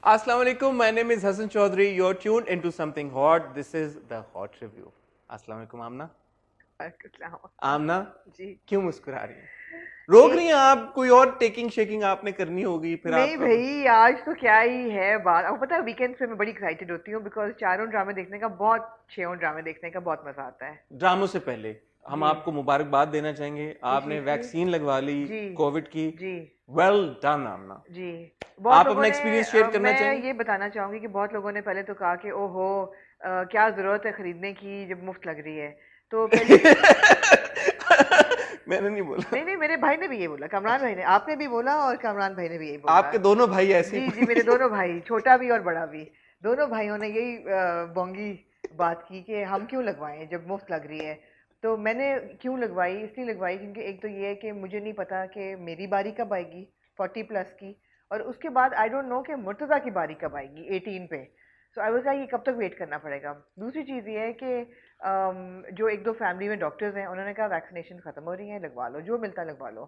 Assalamu alaikum. My name is Hassan Chaudhary. You're tuned into something hot. This is the hot review. Assalamu alaikum आमना. आमना जी क्यों मुस्कुरा रही हैं? रोक रही हैं आप? कोई और टेकिंग शेकिंग आपने करनी होगी फिर नहीं आपका भाई, आज तो क्या ही है बात। आपको पता है वीकेंड पे मैं बड़ी एक्साइटेड होती हूँ बिकॉज चारों ड्रामे देखने का बहुत 6 ड्रामे देखने का बहुत मजा आता है। ड्रामों से पहले हम जी आपको मुबारकबाद देना चाहेंगे। आपने खुशी की। वैक्सीन लगवा ली जी कोविड की। जी वेल डन आमना। जी बहुत आप लोगों अपना ने एक्सपीरियंस शेयर करना मैं चाहेंगे? ये बताना चाहूंगी कि बहुत लोगों ने पहले तो कहा कि ओहो क्या जरूरत है खरीदने की जब मुफ्त लग रही है। तो पहली मैंने नहीं बोला। नहीं नहीं, मेरे भाई ने भी ये बोला, कमरान भाई ने, आपने भी बोला और कमरान भाई ने भी यही बोला। आपके दोनों भाई ऐसे जी ही जी, मेरे दोनों भाई, छोटा भी और बड़ा भी, दोनों भाइयों ने यही बोंगी बात की कि हम क्यों लगवाएं जब मुफ्त लग रही है। तो मैंने क्यों लगवाई, इसलिए लगवाई क्योंकि एक तो ये है कि मुझे नहीं पता कि मेरी बारी कब आएगी 40+ की, और उसके बाद आई डोंट नो कि मुर्तज़ा की बारी कब आएगी 18 पे। सो आई वाज लाइक ये कब तक वेट करना पड़ेगा। दूसरी चीज़ ये है कि जो एक दो फैमिली में डॉक्टर्स हैं उन्होंने कहा वैक्सीनेशन ख़त्म हो रही हैं, लगवा लो, जो मिलता लगवा लो।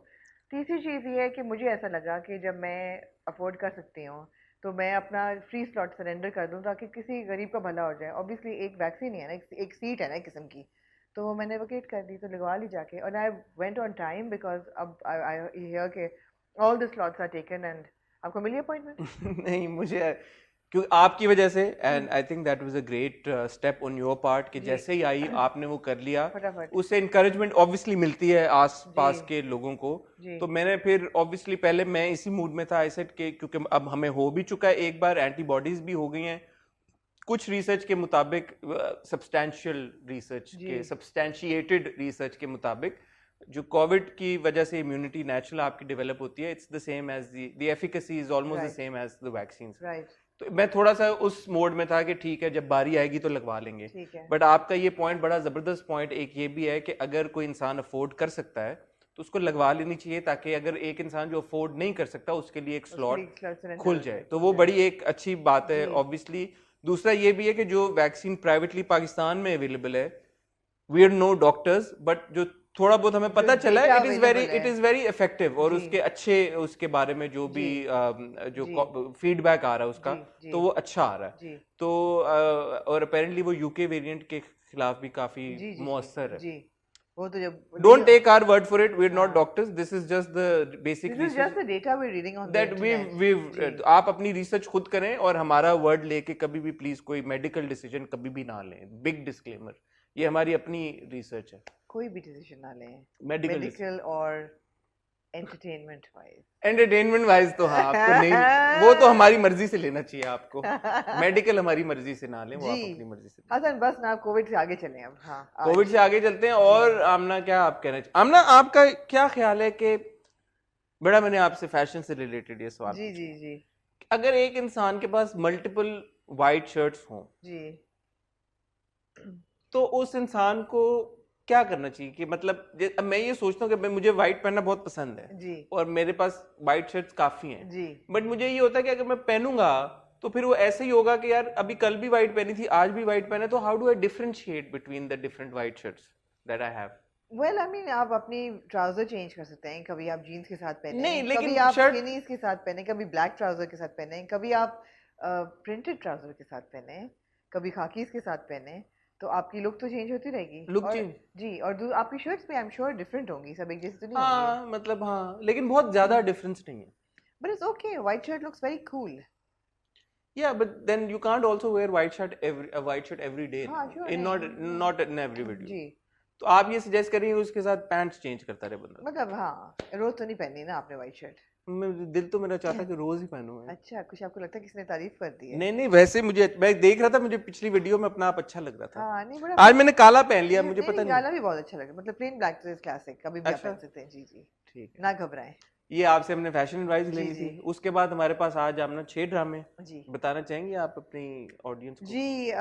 तीसरी चीज़ ये है कि मुझे ऐसा लगा कि जब मैं अफोर्ड कर सकती हूँ तो मैं अपना फ्री स्लॉट सरेंडर कर दूँ ताकि किसी गरीब का भला हो जाए। ऑब्वियसली एक वैक्सीन ही है ना, एक सीट है ना एक किस्म की, तो वो मैंने वकेट कर दी, तो लगवा ली जाके। और I went on time because अब आई हियर के all the slots are taken and आपको मिली अपॉइंटमेंट। नहीं मुझे क्योंकि आपकी वजह से जी and I think that was a great step on your part कि जी जैसे ही आई आपने वो कर लिया। फटाफट। उससे इंकरेजमेंट ऑब्वियसली मिलती है आस जी पास के लोगों को। जी तो मैंने फिर ऑब्वियसली पहले मैं इसी मूड में था आई सेड कि क्योंकि अब हमें हो भी चुका है एक बार, एंटीबॉडीज भी हो गई हैं कुछ रिसर्च के मुताबिक, सब्सटैंशियल रिसर्च जी के सब्सटैंशिएटेड रिसर्च के मुताबिक जो कोविड की वजह से इम्यूनिटी नेचुरल आपकी डेवलप होती है, it's the same as the efficacy is almost the right same as the vaccines. Right. तो मैं थोड़ा सा उस मोड में था कि ठीक है जब बारी आएगी तो लगवा लेंगे। ठीक है। बट आपका ये पॉइंट बड़ा जबरदस्त पॉइंट एक ये भी है कि अगर कोई इंसान अफोर्ड कर सकता है तो उसको लगवा लेनी चाहिए, ताकि अगर एक इंसान जो अफोर्ड नहीं कर सकता उसके लिए एक उसके स्लॉट लिए स्लॉट खुल सरेंडर जाए, तो खुल वो जाए। बड़ी एक अच्छी बात है जी ऑब्वियसली। दूसरा ये भी है कि जो वैक्सीन प्राइवेटली पाकिस्तान में अवेलेबल है, we are no doctors, but जो थोड़ा बहुत हमें जो पता चला डेटा है अवेलेबल है। इट इज वेरी इफेक्टिव, और जी उसके अच्छे उसके बारे में जो भी जी जो जी फीडबैक आ रहा है उसका, जी जी तो वो अच्छा आ रहा है। जी तो और अपेरेंटली वो यूके वेरिएंट के खिलाफ भी काफी जी जी जी मौसर है। जी। वो तो जब नहीं। Don't take our word for it, we are not हाँ, doctors, this is just the basic this is research just the data we reading on the that internet. We जी आप अपनी रिसर्च खुद करें और हमारा वर्ड लेके कभी भी प्लीज कोई मेडिकल डिसीजन कभी भी ना लें। बिग डिस्क्लेमर, ये हमारी अपनी रिसर्च है, कोई भी डिसीजन ना लें मेडिकल मेडिकल और एंटरटेनमेंट वाइज। एंटरटेनमेंट वाइज तो हाँ आपको नहीं, वो तो हमारी मर्जी से लेना चाहिए आपको। मेडिकल हमारी मर्जी से ना लें, वो जी आप अपनी मर्जी से लें। हसन, बस ना कोविड से आगे चलें अब। हाँ कोविड आज। से आगे चलते हैं। जी और आमना क्या आप कहना चाहिए? आमना आपका क्या ख्याल है कि बड़ा मैंने आपसे फैशन से रिलेटेड ये सवाल जी जी पूछा, जी अगर एक इंसान के पास मल्टीपल वाइट शर्ट्स हों जी तो उस इंसान को क्या करना चाहिए? कि मतलब अब मैं ये सोचता हूँ कि मुझे व्हाइट पहनना बहुत पसंद है जी और मेरे पास व्हाइट शर्ट्स काफी हैं, जी बट मुझे ये होता है कि अगर मैं पहनूंगा तो फिर वो ऐसे ही होगा कि यार अभी कल भी व्हाइट पहनी थी, आज भी व्हाइट पहना, तो how do I differentiate between the different white shirts that I have? Well I mean आप अपनी ट्राउजर चेंज कर सकते हैं, कभी आप जीन्स के साथ पहने, नहीं कभी लेकिन आप शर्ट स्किनीज के साथ पहने, कभी ब्लैक ट्राउजर के साथ पहने, कभी आप प्रिंटेड ट्राउजर के साथ पहने, कभी खाकीज के साथ पहने, तो आपकी लुक तो चेंज होती रहेगी। लुक और चेंज, जी, और आपकी शर्ट्स भी आई एम श्योर डिफरेंट होंगी, सब एक जैसी तो नहीं होंगी। हाँ मतलब हाँ, लेकिन बहुत ज्यादा डिफरेंस नहीं है। But it's okay, white shirt looks very cool. Yeah, but then you can't also wear white shirt every day हाँ now. श्योर In नहीं। not in every video. जी तो आप ये सजेस्ट करेंगे उसके साथ पैंट्स चेंज करता रहे बंदा? मतलब हाँ, रोज तो नहीं पहननी ना आपने व्हाइट शर्ट। दिल तो मेरा चाहता है कि रोज ही पहनूं मैं। अच्छा, कुछ आपको लगता है किसने तारीफ कर दी है? नहीं नहीं, वैसे मुझे, मैं देख रहा था, मुझे पिछली वीडियो में अपना आप अच्छा लग रहा था। हाँ नहीं, बड़ा आज मैंने काला पहन लिया, मुझे नहीं पता नहीं, नहीं। गाला भी बहुत अच्छा लगा, मतलब प्लेन ब्लैक तो क्लासिक, कभी भी आप अच्छा पहन सकते हैं। जी जी, ठीक है, ना घबराएं। ये आपसे हमने फैशन एडवाइस जी लेनी जी थी। उसके बाद हमारे पास आज आपने 6 ड्रामे जी बताना चाहेंगे आप अपनी ऑडियंस को? जी।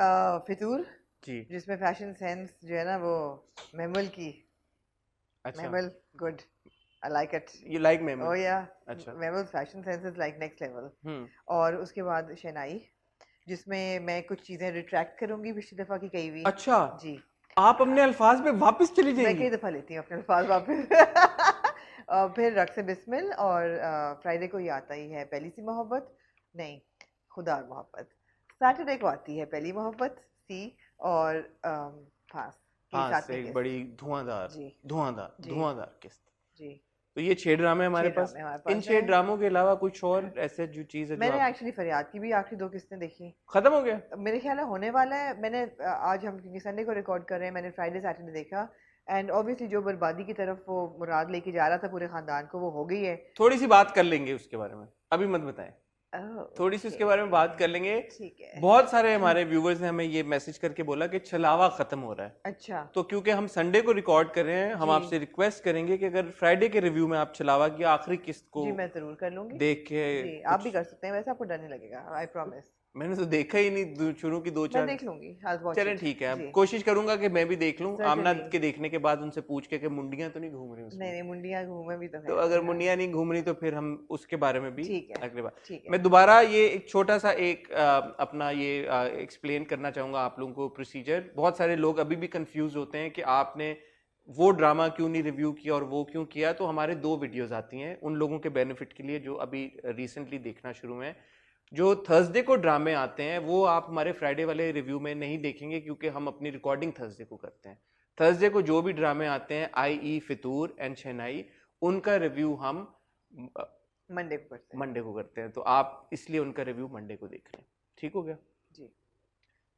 फितूर, जी जिसमें फैशन सेंस जो है ना वो मेमल की, अच्छा, Mehmal good, I like it. You like oh Mehmal? Yeah, अच्छा Mehmal's fashion sense is like next level. Hmm, और उसके बाद शहनाई, जिसमें मैं कुछ चीजें रिट्रैक्ट करूंगी पिछली दफा की कही हुई। अच्छा जी, आप अपने अल्फाज पे वापस चली मैं जाएंगी? कई दफा लेती हूँ अपने अल्फाज वापस। और फिर रक्स बिस्मिल, और फ्राइडे को ये आता ही है पहली सी मोहब्बत, नहीं खुदा और मोहब्बत। सैटरडे को आती है पहली मोहब्बत सी और फांस की हाँ साथ से में एक किस्त। बड़ी धुआंधार जी जी धुआंधार किस्त। जी तो ये 6 ड्रामे हमारे 6 पास। ड्रामे हमारे इन पास 6 है। ड्रामों के अलावा कुछ और ऐसे जो चीज है जो मैंने आप एक्चुअली फरियाद की भी आखिरी 2 किस्तें देखी। खत्म हो गया? मेरे ख्याल है होने वाला है। मैंने आज हम क्योंकि संडे को रिकॉर्ड कर रहे हैं, मैंने फ्राइडे सैटरडे देखा एंड ऑब्वियसली जो बर्बादी की तरफ वो मुराद लेके जा रहा था पूरे खानदान को, वो हो गई है। थोड़ी सी बात कर लेंगे उसके बारे में, अभी मत बताएं। थोड़ी सी ओके उसके बारे में बात कर लेंगे। ठीक है। बहुत सारे हमारे व्यूवर्स ने हमें ये मैसेज करके बोला कि छलावा खत्म हो रहा है। अच्छा तो क्योंकि हम संडे को रिकॉर्ड कर रहे हैं, हम जी आपसे रिक्वेस्ट करेंगे कि अगर फ्राइडे के रिव्यू में आप छलावा की आखिरी किस्त को जी मैं जरूर कर लूंगी। देख के जी आप भी कुछ, कर सकते हैं, वैसे आपको डर नहीं लगेगा, आई प्रॉमिस। मैंने तो देखा ही नहीं शुरू की मैं 2-4। देख लूंगी, आई वॉच चलें इट। ठीक है, अब जी कोशिश करूंगा कि मैं भी देख लूं। आमना सर्टेनली। के देखने के बाद उनसे पूछ के कि मुंडियां तो नहीं घूम रही नहीं उसमें। नहीं मुंडियां घूमे भी तो तो है अगर हाँ, मुंडियां नहीं घूम रही तो फिर हम उसके बारे में भी ठीक है अगली बार। ठीक है। मैं दोबारा ये एक छोटा सा एक अपना ये एक्सप्लेन करना चाहूंगा आप लोगों को प्रोसीजर। बहुत सारे लोग अभी भी कंफ्यूज होते हैं कि आपने वो ड्रामा क्यों नहीं रिव्यू किया और वो क्यों किया। तो हमारे 2 वीडियोस आती हैं उन लोगों के बेनिफिट के लिए जो अभी रिसेंटली देखना शुरू हैं। जो थर्सडे को ड्रामे आते हैं वो आप हमारे फ्राइडे वाले रिव्यू में नहीं देखेंगे क्योंकि हम अपनी रिकॉर्डिंग थर्सडे को करते हैं। थर्सडे को जो भी ड्रामे आते हैं आई फितूर एंड शहनाई, उनका रिव्यू हम मंडे को करते हैं। मंडे को करते हैं। तो आप इसलिए उनका रिव्यू मंडे को देख लें। ठीक हो गया? जी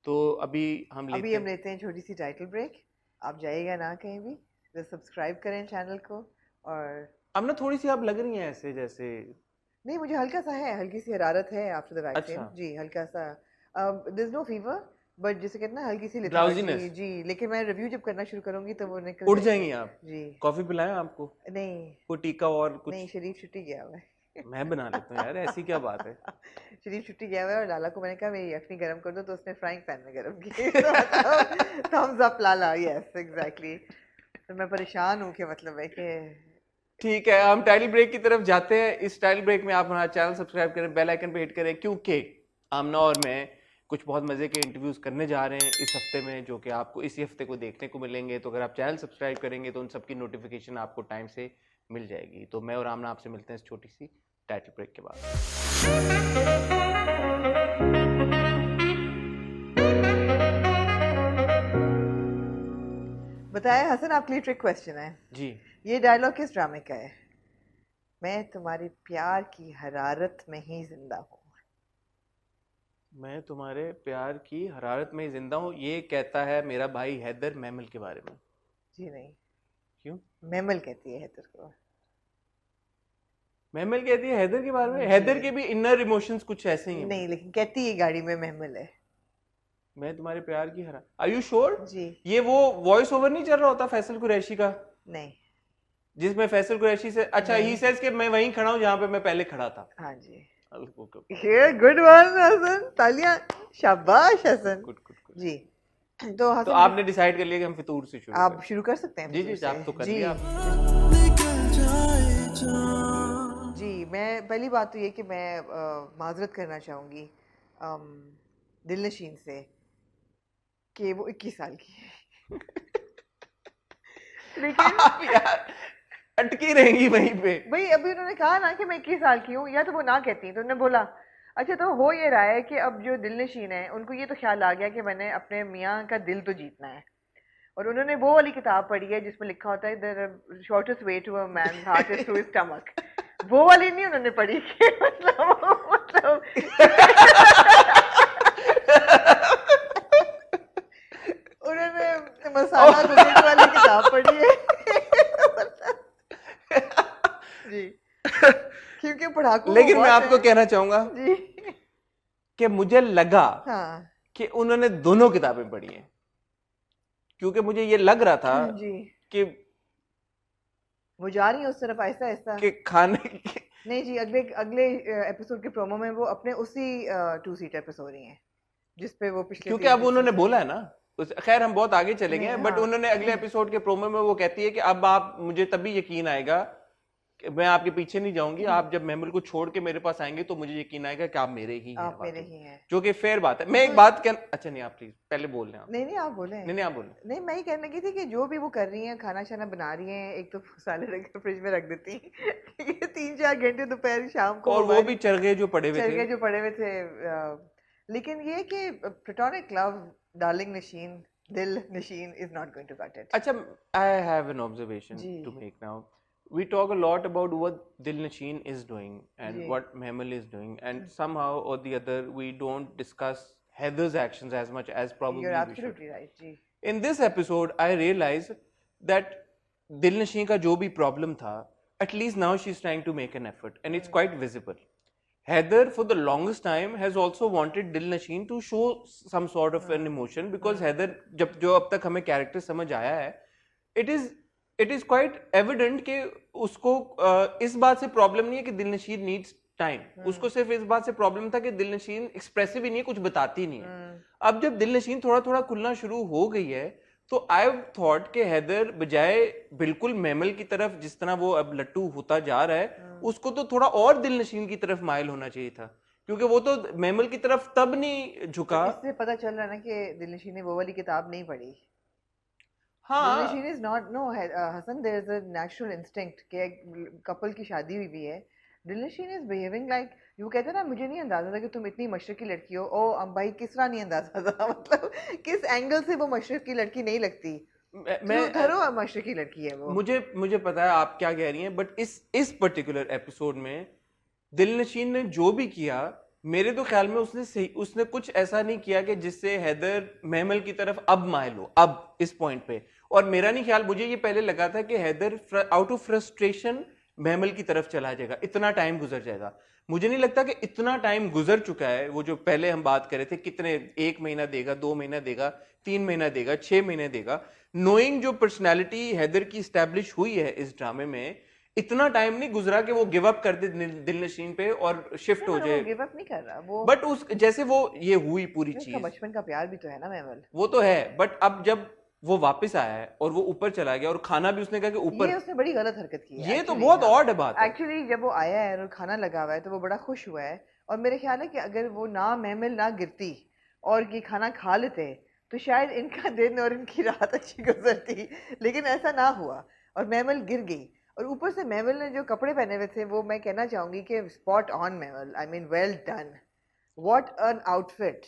तो अभी हम अभी लेते हम लेते हैं छोटी सी टाइटल ब्रेक। आप जाइएगा ना कहीं भी, तो सब्सक्राइब करें चैनल को। और अब ना थोड़ी सी आप लग रही हैं ऐसे जैसे, नहीं मुझे हल्का सा है, हल्की सी हरारत है आफ्टर द वैक्सीन। अच्छा जी हल्का सा, there is no fever but जिसे कहते हैं ना हल्की सी Drowsiness। लेथार्जी। जी लेकिन मैं रिव्यू जब करना शुरू करूंगी तो वो निकल उठ जाएगी। जाएंगी आप। जी कॉफी पिलाएं आपको? नहीं कोई टीका और कुछ? नहीं, शरीफ छुट्टी गया हुआ है। मैं बना लेता हूँ यार, ऐसी क्या बात है। शरीफ छुट्टी गया हुआ है और लाला को मैंने कहा मेरी यखनी गर्म कर दो, तो उसने फ्राइंग पैन में गर्म की। तो थम्स अप लाला, यस एग्जैक्टली। तो मैं परेशान हूँ कि मतलब है कि ठीक है, हम टाइटल ब्रेक की तरफ जाते हैं। इस टाइटल ब्रेक में आप हमारा चैनल सब्सक्राइब करें, बेल आइकन पे हिट करें, क्योंकि आमना और मैं कुछ बहुत मजे के इंटरव्यूज करने जा रहे हैं इस हफ्ते में, जो कि आपको इसी हफ्ते को देखने को मिलेंगे। तो अगर आप चैनल सब्सक्राइब करेंगे तो उन सबकी नोटिफिकेशन आपको टाइम से मिल जाएगी। तो मैं और आमना आपसे मिलते हैं इस छोटी सी टाइटल ब्रेक के बाद। बताए हसन, आपके लिए ट्रिक क्वेश्चन है। जी ये डायलॉग किस ड्रामे का है? मैं तुम्हारी प्यार की हरारत में ही जिंदा हूँ। मैं तुम्हारे प्यार की हरारत में जिंदा हूँ, ये कहता है मेरा भाई हैदर मैमल के बारे में। जी नहीं, क्यों? मैमल कहती है हैदर को। महमल कहती है हैदर के बारे में? जी। हैदर के भी इनर इमोशंस कुछ ऐसे ही हैं। नहीं लेकिन कहती है गाड़ी में महमल है। मैं तुम्हारे प्यार की हरा, आर यू श्योर? जी ये वो वॉइस ओवर नहीं चल रहा होता फैसल कुरैशी का, नहीं। जिसमें फैसल कुरैशी से, अच्छा नहीं। ही सेज कि मैं वहीं खड़ा हूँ जहाँ पे मैं पहले खड़ा था। हाँ जी, गुड ये गुड वन हसन, तालियां, शाबाश हसन। Good good. जी तो तो हसन आपने डिसाइड कर लिया कि हम फितूर से शुरू आप करें? शुरू कर सकते हैं जी फितूर जी, से। आप तो कर जी लिया आप। जी मैं पहली बात तो ये कि मैं माजरत करना चाहूँगी दिलनशीन से कि वो 21 साल की है। लेकिन आप यार अटकी रहेंगी वहीं पे। भाई अभी उन्होंने कहा ना कि मैं 21 साल की हूँ, या तो वो ना कहती तो उन्होंने बोला अच्छा। तो हो ये रहा है कि अब जो दिलनशीन है उनको ये तो ख्याल आ गया कि मैंने अपने मियाँ का दिल तो जीतना है, और उन्होंने वो वाली किताब पढ़ी है जिसमें लिखा होता है the shortest way to a man heart is through his stomach. वो वाली नहीं उन्होंने पढ़ी कि मतलब उन्होंने मसाला गुजर वाली किताब पढ़ी है। जी क्योंकि पढ़ाकू लेकिन मैं आपको कहना चाहूंगा जी कि मुझे लगा हाँ कि उन्होंने दोनों किताबें पढ़ी हैं, क्योंकि मुझे ये लग रहा था जी कि वो जा रही है उस तरफ आहिस्ता आहिस्ता। कि खाने की नहीं जी, अगले अगले एपिसोड के प्रोमो में वो अपने उसी 2 सीटर पे सो रही हैं जिस पे वो पिछले क्योंकि 3 अब उन्होंने बोला है ना, खैर हम बहुत आगे चले गए नहीं, हैं, बट हाँ। उन्होंने अगले एपिसोड के प्रोमो में वो कहती है कि अब आप मुझे तभी यकीन आएगा मैं आपके पीछे नहीं जाऊंगी, आप जब महमूल को छोड़ के मेरे पास आएंगे तो मुझे यकीन आएगा कि आप मेरे ही हैं आप मेरे वाकई। ही हैं। जो कि फेयर बात है। मैं एक बात कह, अच्छा नहीं आप प्लीज पहले बोल रहे हैं आप। नहीं नहीं आप बोले। नहीं आप बोलें। नहीं मैं ही कहने की थी कि जो भी वो कर रही हैं, खाना शाना बना रही हैं, एक तो मसाले रख के फ्रिज में रख देती हैं ये 3-4 घंटे दोपहर शाम को और वो भी चरखे जो पड़े हुए थे। चरखे जो पड़े हुए थे। लेकिन ये कि platonic love, darling Nasheen, Dilnasheen is not going to cut it. अच्छा, I have an observation जी to make now. We talk a lot about what Dil Nasheen is doing and जी what Mehmel is doing, and somehow or the other we don't discuss Heather's actions as much as you're probably we should. absolutely right जी। In this episode, I realized that Dil Nasheen का जो भी problem था, at least now she's trying to make an effort, and it's quite visible. Heather, for the longest time, has also wanted Dil Nasheen to show some sort of an emotion, because Heather, जब जो अब तक हमें character समझ आया है, it is quite evident कि उसको इस बात से problem नहीं है कि दिल नशीन needs time. उसको सिर्फ इस बात से problem था कि दिल नशीन expressive ही नहीं है, कुछ बताती नहीं है। अब जब दिल नशीन थोड़ा थोड़ा खुलना शुरू हो गई है, तो आई थॉट कि हैदर बजाय बिल्कुल मेमल की तरफ जिस तरह वो अब लट्टू होता जा रहा है, उसको तो थोड़ा और दिल नशीन की तरफ माइल होना चाहिए था, क्योंकि वो तो मेमल की तरफ तब नहीं झुका। इससे पता चल रहा है ना कि दिल नशीन ने वो वाली किताब नहीं पढ़ी। हाँ, Dilnasheen is not, no Hasan, there is a natural instinct कि कपल की शादी हुई भी है, Dilnasheen is behaving like, you कहते ना मुझे नहीं अंदाजा था कि तुम इतनी मशरक की लड़की हो। ओ अब भाई किस तरह नहीं अंदाजा था मतलब किस एंगल से वो मशरक की लड़की नहीं लगती। मैं धरो मशरक की लड़की है वो। मुझे पता है आप क्या कह रही हैं, बट इस पर्टिकुलर एपिसोड में दिल नशीन ने जो भी किया, मेरे तो ख्याल में उसने कुछ ऐसा नहीं किया कि जिससे हैदर महमल की तरफ अब माइल हो, अब इस पॉइंट पे। और मेरा नहीं ख्याल, मुझे ये पहले लगा था कि हैदर आउट ऑफ फ्रस्ट्रेशन महमल की तरफ चला जाएगा, इतना टाइम गुजर जाएगा। मुझे नहीं लगता कि इतना टाइम गुजर चुका है। वो जो पहले हम बात कर रहे थे, कितने 1 महीना देगा, 2 महीना देगा, 3 महीना देगा, 6 महीने देगा, नोइंग जो पर्सनैलिटी हैदर की स्टैब्लिश हुई है इस ड्रामे में, इतना टाइम नहीं गुजरा कि वो गिव अप कर दे दिल नशीन पे और शिफ्ट हो जाए। गिव अप नहीं कर रहा वो, बट उस जैसे वो ये हुई पूरी चीज, बचपन का प्यार भी तो है ना महमल। वो तो है, बट अब जब वो वापस आया है और वो ऊपर चला गया और खाना भी उसने कहा कि ऊपर, ये उसने बड़ी गलत हरकत की है। ये तो बहुत ऑड है बात। एक्चुअली जब वो आया है और खाना लगा हुआ है तो वो बड़ा खुश हुआ है, और मेरे ख्याल है कि अगर वो ना महमल ना गिरती और ये खाना खा लेते तो शायद इनका दिन और इनकी रात अच्छी गुजरती, लेकिन ऐसा ना हुआ और महमल गिर गई। और ऊपर से महमल ने जो कपड़े पहने हुए थे वो मैं कहना चाहूंगी कि spot on Mehmal, I mean well done, what an outfit,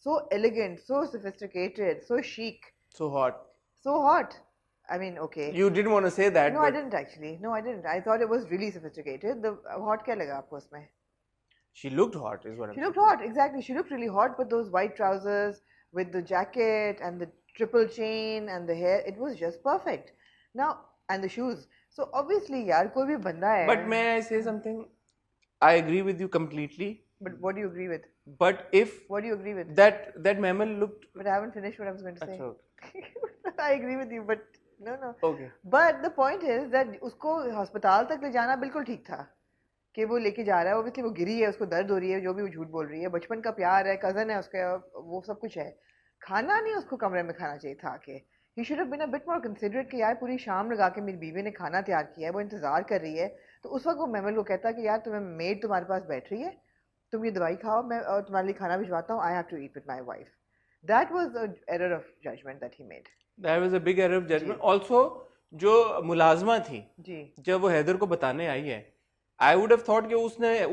so elegant, so sophisticated, so chic, So hot. so hot. I mean, okay. You didn't want to say that. No, but I didn't actually. No, I didn't. I thought it was really sophisticated. The hot क्या लगा आपको उसमें? she looked hot, is what I'm She saying. looked hot, exactly. She looked really hot with those white trousers, with the jacket and the triple chain and the hair. It was just perfect. Now, and the shoes. So obviously, यार कोई भी बंदा है. But may I say something? I agree with you completely. But what do you agree with? But if What do you agree with? that mammal looked. But I haven't finished what I was going to say. अच्छा, I agree with you, but no. okay. But the point is that उसको अस्पताल तक ले जाना बिल्कुल ठीक था कि वो लेके जा रहा है, obviously वो गिरी है, उसको दर्द हो रही है, जो भी वो झूठ बोल रही है, बचपन का प्यार है, कजन है उसका, वो सब कुछ है। खाना नहीं उसको कमरे में खाना चाहिए था आके। He should have been a bit more considerate कि यार पूरी शाम लगा के मेरी बीवी ने खाना तैयार किया है, वो इंतजार कर रही है, तो उस वक्त वो महमल को कहता कि यार तुम्हें मेड तुम्हारे पास बैठ रही है, तुम ये दवाई खाओ, मैं और तुम्हारे लिए खाना भिजवाता हूँ, I have to eat with my wife. That was an error of judgment that he made. That was a big error of judgment. Also, जो मुलाजमा थी, जी जब वो हैदर को बताने आई है, I would have thought कि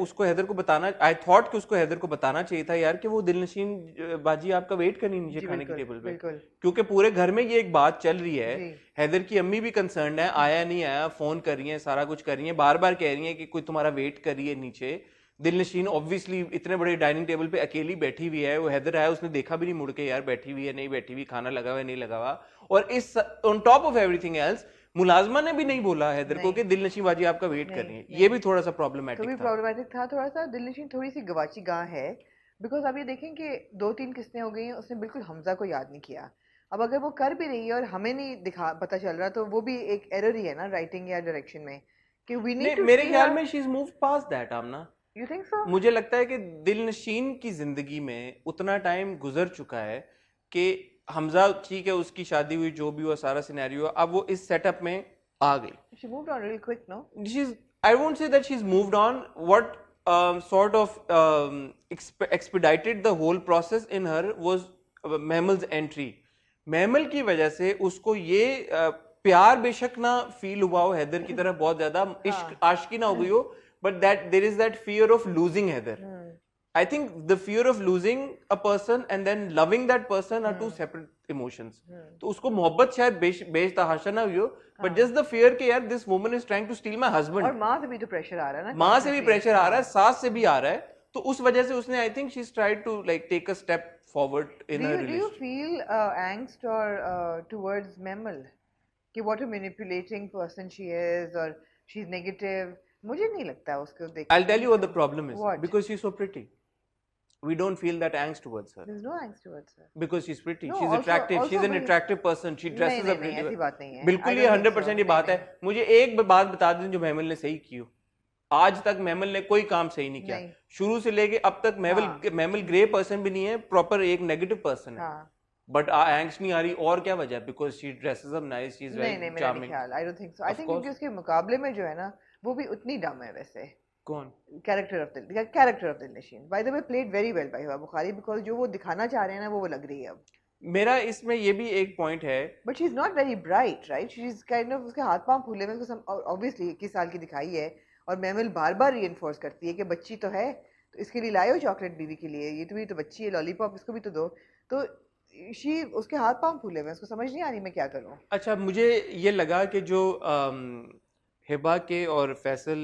उसको हैदर को बताना, I thought कि उसको हैदर को बताना चाहिए था यार कि वो दिलनशीन बाजी आपका वेट करनी नीचे खाने की टेबल पे, क्योंकि पूरे घर में ये एक बात चल रही है। हैदर की अम्मी भी कंसर्न है, आया नहीं आया, फोन कर रही है, सारा कुछ कर रही है, बार बार कह रही है कि कोई तुम्हारा वेट कर रही है नीचे। दिलनशीन ऑब्वियसली इतने बड़े डाइनिंग टेबल पे अकेली बैठी हुई है, वो हैदर आया, उसने देखा भी नहीं मुड़ के यार बैठी हुई है नहीं बैठी हुई, खाना लगा हुआ है नहीं लगा हुआ, और इस on top of everything else मुलाजमा ने भी नहीं बोला हैदर को कि दिलनशीन बाजी आपका वेट कर रही है। ये भी थोड़ा सा प्रॉब्लमेटिक था थोड़ा सा। दिलनशीन थोड़ी सी गवाची गां है, बिकॉज अब ये देखें कि 2-3 किस्तें हो गई हैं, उसने बिल्कुल हमजा को याद नहीं किया। अब अगर वो कर भी रही है और हमें नहीं पता चल रहा, तो वो भी एक एरर ही है ना राइटिंग या डायरेक्शन में कि वी नीड टू। मेरे ख्याल में she is moved past that Amna. You think so? मुझे लगता है कि दिलनशीन की जिंदगी में उतना टाइम गुजर चुका है कि हमजा ठीक है उसकी शादी हुई, जो भी हुआ सारा सिनेरियो, अब वो इस सेटअप में आ गई. She moved on real quick, no? I won't say that she's moved on. What sort of expedited the whole process in her was Mehmal's entry. Mehmal की वजह से उसको ये प्यार बेशक ना फील हुआ हो हैदर की तरह बहुत ज्यादा इश्क आशिकी ना हो गई हो, but that there is that fear of losing Heather. I think the fear of losing a person and then loving that person are two separate emotions. तो उसको मोहब्बत शायद बेतहाशा ना हुई हो, but just the fear कि यार this woman is trying to steal my husband. और माँ से भी तो प्रेशर आ रहा है ना, माँ से भी प्रेशर आ रहा है, सास से भी आ रहा है, तो उस वजह से उसने I think she's tried to like take a step forward in her relationship. Do you feel angst or towards Mehmal कि what a manipulating person she is or she's negative? मुझे नहीं लगता है उसको देख. I'll tell you what the problem is. What? Because she's so pretty. We don't feel that angst towards her. There's no angst towards her. Because she's pretty. No, she's attractive. She's an attractive person. She dresses up really well. ऐसी बात नहीं है. बिल्कुल ये 100% ये बात है. मुझे एक बात बता दें जो महमल ने सही की हो. आज तक महमल ने कोई काम सही नहीं किया. शुरू से लेके अब तक महमल ग्रे पर्सन भी नहीं है, प्रॉपर एक नेगेटिव पर्सन है. बट एंग्स्ट नहीं आ रही, और क्या वजह? Because she dresses up nice, she is very charming. I don't think so. I think क्योंकि उसके मुकाबले में जो है ना वो भी उतनी डम है वैसे. कौन? Character of Dilnasheen by the way played very well by Hiba Bukhari, because जो वो दिखाना चाह रहे हैं ना वो लग रही है अब. मेरा इसमें ये भी एक पॉइंट है, but she is not very bright, right? She is kind of, उसके हाथ पांव फूले हुए, ऑब्वियसली 21 साल की दिखाई है, और महमल बार बार रीइंफोर्स करती है कि बच्ची तो है, तो इसके लिए लाए हो चॉकलेट बीवी के लिए, ये तो बच्ची है, लॉलीपॉप इसको भी तो दो. तो उसके हाथ पांव फूले हुए, उसको समझ नहीं आ रही मैं क्या करूं. अच्छा, मुझे ये लगा कि जो हिबा के और फैसल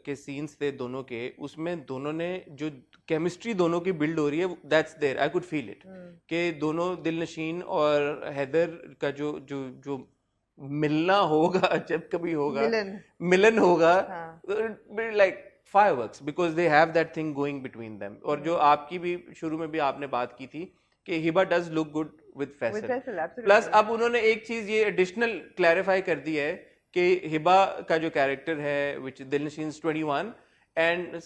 के सीन्स थे दोनों के, उसमें दोनों ने जो केमिस्ट्री दोनों की बिल्ड हो रही है, that's there. I could feel it कि दोनों दिलनशीन और हैदर का जो मिलना होगा, जब कभी होगा मिलन होगा, like fireworks, because they have that thing going between them. और जो आपकी भी शुरू में भी आपने बात की थी कि Hiba does look good with Faisal. Plus अब उन्होंने एक चीज ये एडिशनल क्लैरिफाई कर दी है कि हिबा का जो कैरेक्टर है, which Dilnashin is 21, and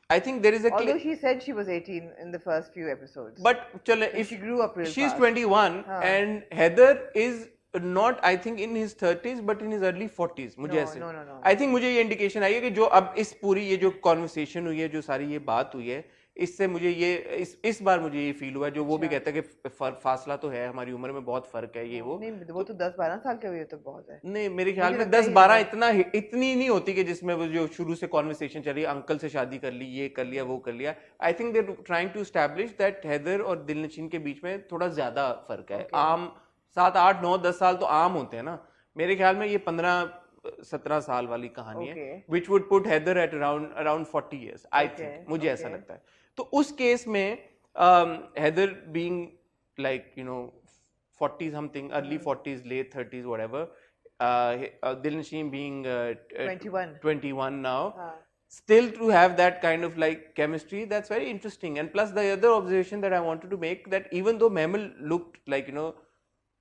I think there is a. Although she said she was 18 in the first few episodes. But चले, if she grew up real she's fast. 21 and Heather is not, I think, in his 30s but in his early 40s. मुझे ऐसे. No. I think मुझे ये indication आई है कि जो अब इस पूरी ये जो कॉन्वर्सेशन हुई है, जो सारी ये बात हुई है, इससे मुझे ये इस बार मुझे ये फील हुआ, जो वो भी कहता है कि फासला तो है, हमारी उम्र में बहुत फर्क है, ये वो. नहीं, वो तो 10-12 साल के हुए तो बहुत है. नहीं, मेरे ख्याल में 10-12 इतनी नहीं होती कि जिसमें वो जो शुरू से कॉन्वर्सेशन चल रही है, अंकल से शादी कर ली, ये कर लिया, वो कर लिया. I think they are trying to establish that Haider और दिलनशीन के बीच में थोड़ा ज्यादा फर्क है. आम 7, 8, 9, 10 साल तो आम होते हैं ना. मेरे ख्याल में ये 15-17 साल वाली कहानी है, which would put Heather at around 40 years. I think, मुझे ऐसा लगता है. तो उस केस में Heather being like 40 something, early 40s, late 30s, whatever, Dilnashin being 21 now, still to have that kind of like chemistry, that's very interesting. And plus the other observation that I wanted to make, that even though Mehmal looked like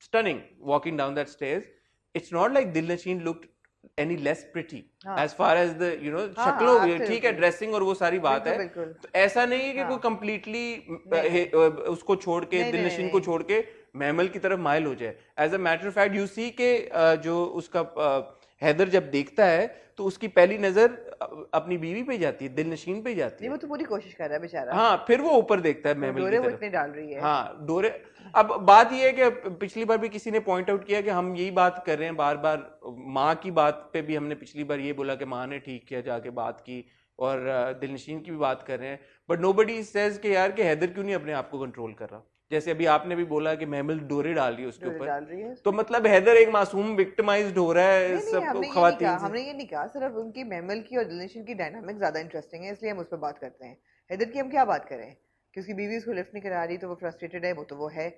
stunning walking down that stairs, it's not like Dilnashin looked any less pretty as far as the शक्लो, ठीक है, dressing और वो सारी बात है. तो ऐसा नहीं है कि कोई कंप्लीटली उसको छोड़ के, दिलनशीन को छोड़ के महमल की तरफ माइल हो जाए. As a matter of fact you see के जो उसका हैदर जब देखता है तो उसकी पहली नजर अपनी बीवी पे जाती है, दिलनशीन पे जाती है. वो तो पूरी कोशिश कर रहा है बेचारा. हाँ, फिर वो ऊपर देखता है महमल की तरफ. इतने डाल रही है. हाँ, डोरे. अब बात ये है कि पिछली बार भी किसी ने पॉइंट आउट किया कि हम यही बात कर रहे हैं बार बार, माँ की बात पे भी हमने पिछली बार ये बोला कि माँ ने ठीक किया, जाके बात की, और दिलनशीन की भी बात कर रहे हैं. बट नोबडी सेज कि यार कि हैदर क्यों नहीं अपने आप को कंट्रोल कर रहा. जैसे अभी आपने भी बोला कि महमल डोरे डाल रही है उसके ऊपर, तो मतलब हैदर एक मासूम विक्टिमाइज्ड हो रहा है सब खवातीन से. हमने ये नहीं कहा, सिर्फ उनकी महमल की और दिलनशीन की डायनामिक ज्यादा इंटरेस्टिंग है, इसलिए हम उस पर बात करते हैं. हैदर की हम क्या बात करें कि उसकी बीवी उसको लिफ्ट नहीं करा रही तो वो फ्रस्ट्रेटेड है, वो तो वो है.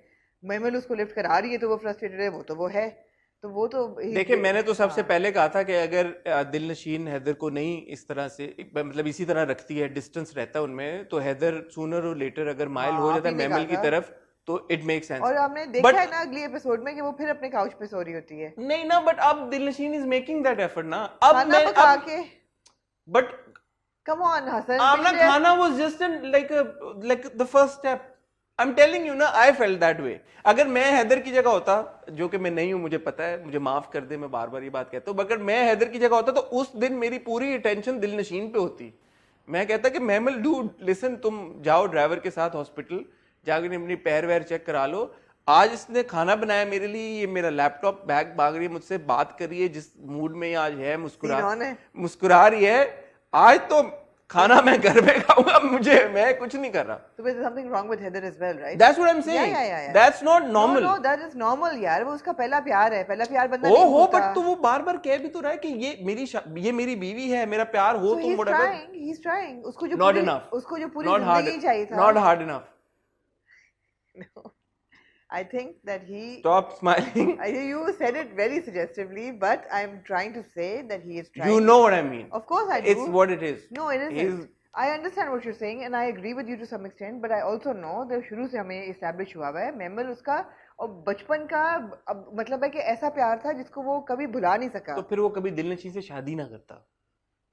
महमल उसको लिफ्ट करा रही है तो वो फ्रस्ट्रेटेड है, वो है. तो वो तो देखिए, मैंने तो सबसे पहले कहा था कि अगर दिलनशीन हैदर को नहीं इस तरह से, मतलब इसी तरह रखती है, डिस्टेंस रहता है उनमें, तो हैदर सूनर और लेटर अगर माइल हो जाता है महमल की तरफ, तो इट मेक सेंस. और हमने देखा है ना अगली एपिसोड में कि वो फिर अपने काउच पे सो रही होती है. नहीं ना, बट अब दिलनशीन इज मेकिंग दैट एफर्ट ना. अब मैं अब बट कम ऑन हसन, आमना खाना was just like the first step. I'm telling you ना, I felt that way. अगर मैं हैदर की जगह होता, जो कि मैं नहीं हूं, मुझे पता है, मुझे माफ कर दे, मैं बार बार ये बात कहता हूं, अगर मैं हैदर की जगह होता तो उस दिन मेरी पूरी अटेंशन दिलनशीन पे होती. मैं कहता कि मैमल डूड लिसन, तुम जाओ ड्राइवर के साथ हॉस्पिटल, जाकर अपनी पैर वैर चेक करा लो. आज इसने खाना बनाया मेरे लिए, ये मेरा लैपटॉप बैग मांग रही है मुझसे, बात कर रही है, जिस मूड में आज है, मुस्कुरा रही है. आज तो खाना मैं घर में खाऊंगा, मैं कुछ नहीं कर रहा. So there's something wrong with Heather as well, right? That's what I'm saying. Yeah. That's not normal. No, that is normal यार, वो उसका पहला प्यार है, पहला प्यार बंदा नहीं होता. बट तो वो बार बार कह भी तो रहा है कि ये मेरी बीवी है, मेरा प्यार हो तुम whatever. He's trying. उसको जो पूरी जिंदगी चाहिए था. Not hard enough. No. I think that he... Stop smiling. You said it very suggestively, but I'm trying to say that he is trying. You know what I mean. Of course I do. It's what it is. No, it isn't. I understand what you're saying and I agree with you to some extent, but I also know that शुरू से हमें establish हुआ है mammal उसका और बचपन का मतलब है कि ऐसा प्यार था जिसको वो कभी भुला नहीं सका. तो फिर वो कभी दिलनशीन से शादी ना करता.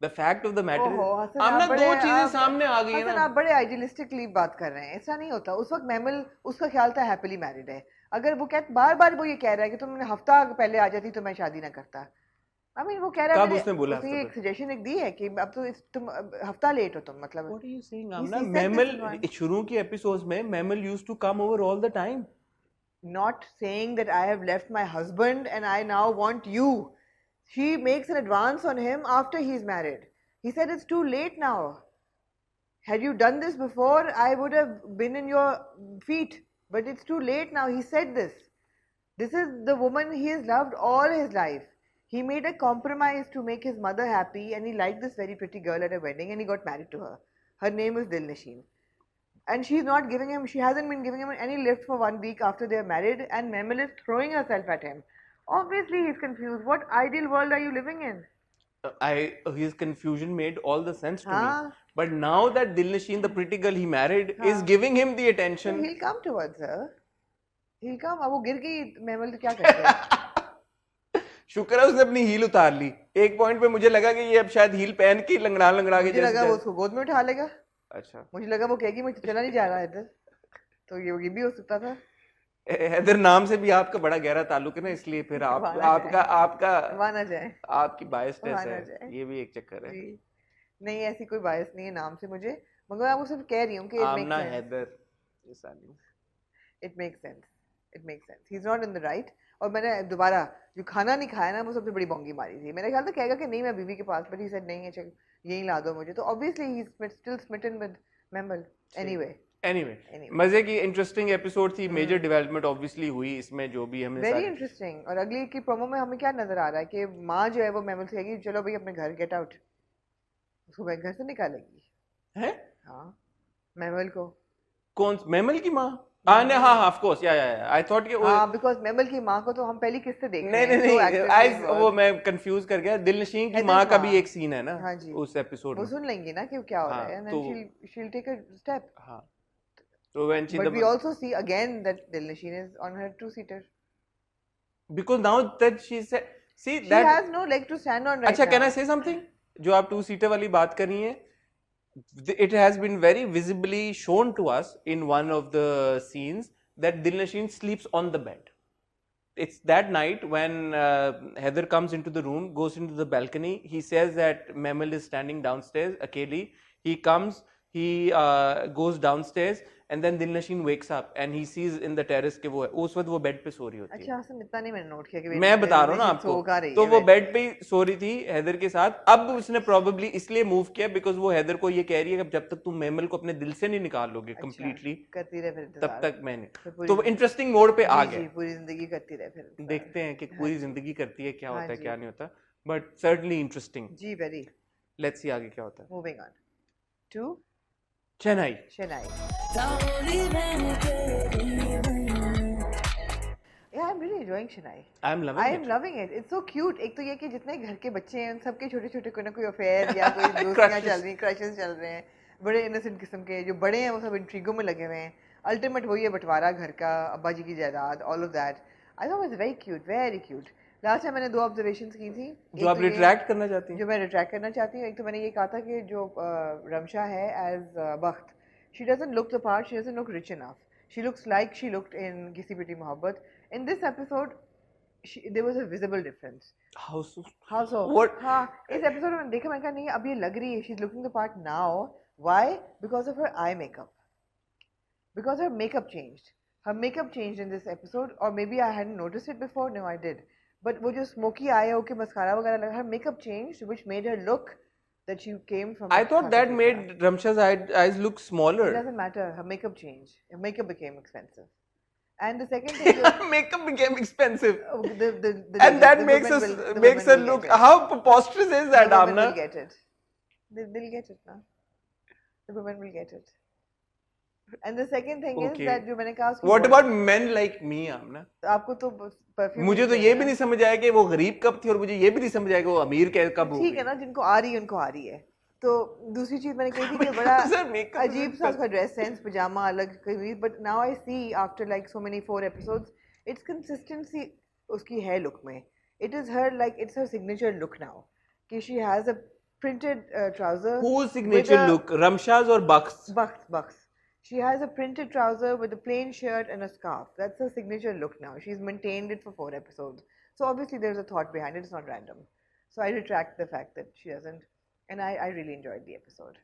The fact of the matter is, अब ना दो चीजें सामने आ गई है ना. आप बड़े आइडियलिस्टिकली बात कर रहे हैं, ऐसा नहीं होता. उस वक्त मैमल उसका ख्याल था हैप्पीली मैरिड है. अगर वो बार वो ये कह रहा है कि तुमने हफ्ता पहले आ जाती तो मैं शादी ना करता. I mean, वो कह रहा है, उसने बोला उसने एक सजेशन एक दी है कि अब तो तुम हफ्ता लेट हो तुम, मतलब. What are you saying, Amna? Mammal शुरू के एपिसोड्स में mammal used to come over all the time. Not saying that I have left my husband and I now want you. She makes an advance on him after he's married. He said it's too late now. Had you done this before, I would have been in your feet. But it's too late now. He said this. This is the woman he has loved all his life. He made a compromise to make his mother happy and he liked this very pretty girl at a wedding and he got married to her. Her name is Dilnasheen. And she hasn't been giving him any lift for 1 week after they are married, and Memel is throwing herself at him. Obviously he's confused. What ideal world are you living in? His confusion made all the sense to me. But now that Dilnasheen, the pretty girl he married, is giving him the attention. So he'll come towards her. He'll come. अब वो गिर गई mammal तो क्या करते? शुक्र है उसने अपनी हील उतार ली. एक पॉइंट पे मुझे लगा कि ये अब शायद हील पहन के लंगड़ा के मुझे लगा वो उसको गोद में उठा लेगा. अच्छा. मुझे लगा वो कहेगी मुझे चला नहीं जा रहा है इधर. तो ये भी हो सकता था. हैदर नाम से भी आपका बड़ा गहरा ताल्लुक है ना, इसलिए फिर आपका माना जाए, आपकी बायसनेस है, ये भी एक चक्कर है. नहीं, ऐसी कोई बायस नहीं है नाम से मुझे, मगर मैं आपको सिर्फ कह रही हूँ कि Amna Haider, it makes sense, he is not in the right. और मैंने दोबारा जो खाना नहीं खाया ना, वो सबसे बड़ी बोंगी मारी थी. मेरे ख्याल था कहेगा कि नहीं मैं बीवी के पास, बट ही सेड नहीं है, चल यहीं ला दो मुझे. तो obviously he is still smitten with Mehmal. Anyway मजे की इंटरेस्टिंग एपिसोड थी. मेजर डेवलपमेंट ऑब्वियसली हुई इसमें, जो भी हमें वेरी इंटरेस्टिंग. और अगली की प्रोमो में हमें क्या नजर आ रहा है कि माँ जो है वो मैमल से कहेगी चलो भाई अपने घर, गेट आउट. उसको घर से निकालेगी है. हाँ, मैमल को. कौन? मैमल की माँ? हाँ, ऑफ कोर्स. या आई थॉट कि हां, बिकॉज़ मैमल की माँ को तो हम पहली किस्त देख रहे हैं. नहीं, वो मैं कंफ्यूज कर गया. दिलनशीन की माँ का भी एक सीन है ना उस एपिसोड में. वो सुन लेंगी ना कि क्या हो रहा है, and she will take a step. हां, so when but we also see again that Dilnasheen is on her two-seater, because now that she said, see she that has no leg to stand on right अच्छा, now. can I say something? जो आप two-seater वाली बात कर रही हैं, it has been very visibly shown to us in one of the scenes that Dilnasheen sleeps on the bed. It's that night when Heather comes into the room, goes into the balcony. He says that Memel is standing downstairs, Akeli. He comes, he goes downstairs, and then Dilnasheen wakes up and he sees in the terrace कि वो है, उस वक्त वो bed पे सो रही होती है. अच्छा, हसन इतना नहीं मैंने नोट किया कि मैं बता रहा हूँ ना आपको. तो वो बेड पे सो रही थी हैदर के साथ. अब उसने probably इसलिए मूव किया because वो हैदर को ये कह रही है कि जब तक तुम मैमल को अपने दिल से नहीं निकाल लोगे completely, करती रहे फिर तब तक मैंने. तो वो इंटरेस्टिंग मोड पे आ गए. पूरी जिंदगी करती रहे फिर. देखते हैं कि पूरी जिंदगी करती है, क्या होता है क्या नहीं होता, बट certainly interesting. जी, वेरी. Let's see आगे क्या होता है. Moving on to Chennai. Yeah, I'm really enjoying Chennai. I'm loving it. It's so cute. एक तो ये कि जितने घर के बच्चे हैं, सबके छोटे-छोटे कोई ना कोई अफेयर या कोई दोस्तियां चल रही हैं, क्रशेस चल रहे हैं. बड़े इनोसेंट किस्म के. जो बड़े हैं वो सब इंट्रीगों में लगे हुए हैं. अल्टीमेट वही है बंटवारा घर का, अब्बा जी की जायदाद, all of that. I thought it was very cute. Last time मैंने 2 ऑब्जर्वेशंस की थी जो आप रिट्रैक्ट करना चाहती हैं. जो मैं रिट्रैक्ट करना चाहती हूँ, एक तो मैंने ये कहा था कि जो रमशा है as Bakht, she doesn't look the part, she doesn't look rich enough. She looks like she looked in Kisi Piti Mohabbat. In this episode, there was a visible difference. How so? How so? What? हाँ, इस episode में देखा, मैंने कहा नहीं अब ये लग रही है, she's looking the part now. Why? Because of her eye makeup. Because her makeup changed. Her makeup changed in this episode, or maybe I hadn't noticed it before. No, I did. But वो जो smoky eye है, okay, mascara वगैरह लगा, her makeup changed, which made her look that she came from. I thought that made Ramsha's eyes look smaller. It doesn't matter. Her makeup changed. Her makeup became expensive. And the second thing, makeup became expensive. And that makes her look. How preposterous is that, the Amna? women will get it. They'll get it now. The women will get it. And the second thing is that जो मैंने कहा उसकी What about men like me, Amna? आपको तो perfume मुझे तो ये भी नहीं समझ आया कि वो गरीब कब थी और मुझे ये भी नहीं समझ आया कि वो अमीर कब हो गई. ठीक है ना, जिनको आ रही है उनको आ रही है. तो दूसरी चीज मैंने कही थी कि बड़ा अजीब सा उसका ड्रेस सेंस, पजामा अलग कमीज. But now I see after like so many 4 episodes, it's consistency उसकी है लुक में. It is her like it's her signature look now कि she has a printed trouser. Whose signature look? Ramsha's or Buck's? Buck's. She has a printed trouser with a plain shirt and a scarf. That's her signature look now. She's maintained it for 4 episodes. So obviously there's a thought behind it. It's not random. So I retract the fact that she doesn't. And I really enjoyed the episode.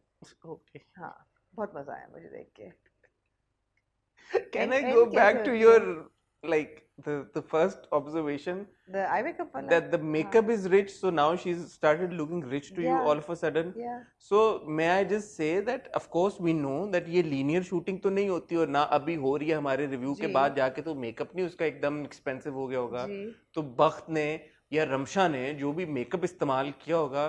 Okay. हाँ, बहुत मजा आया मुझे देख के. Can I go back to your like the first observation? The eye makeup wala? That the makeup is rich, so now she's started looking rich to you all of a sudden. Yeah. So may I just say that of course we know that ये linear shooting तो नहीं होती और ना अभी हो रही है. हमारे रिव्यू के बाद जाके तो मेकअप नहीं उसका एकदम एक्सपेंसिव हो गया होगा. तो बख्त ने या रमशा ने जो भी मेकअप इस्तेमाल किया होगा,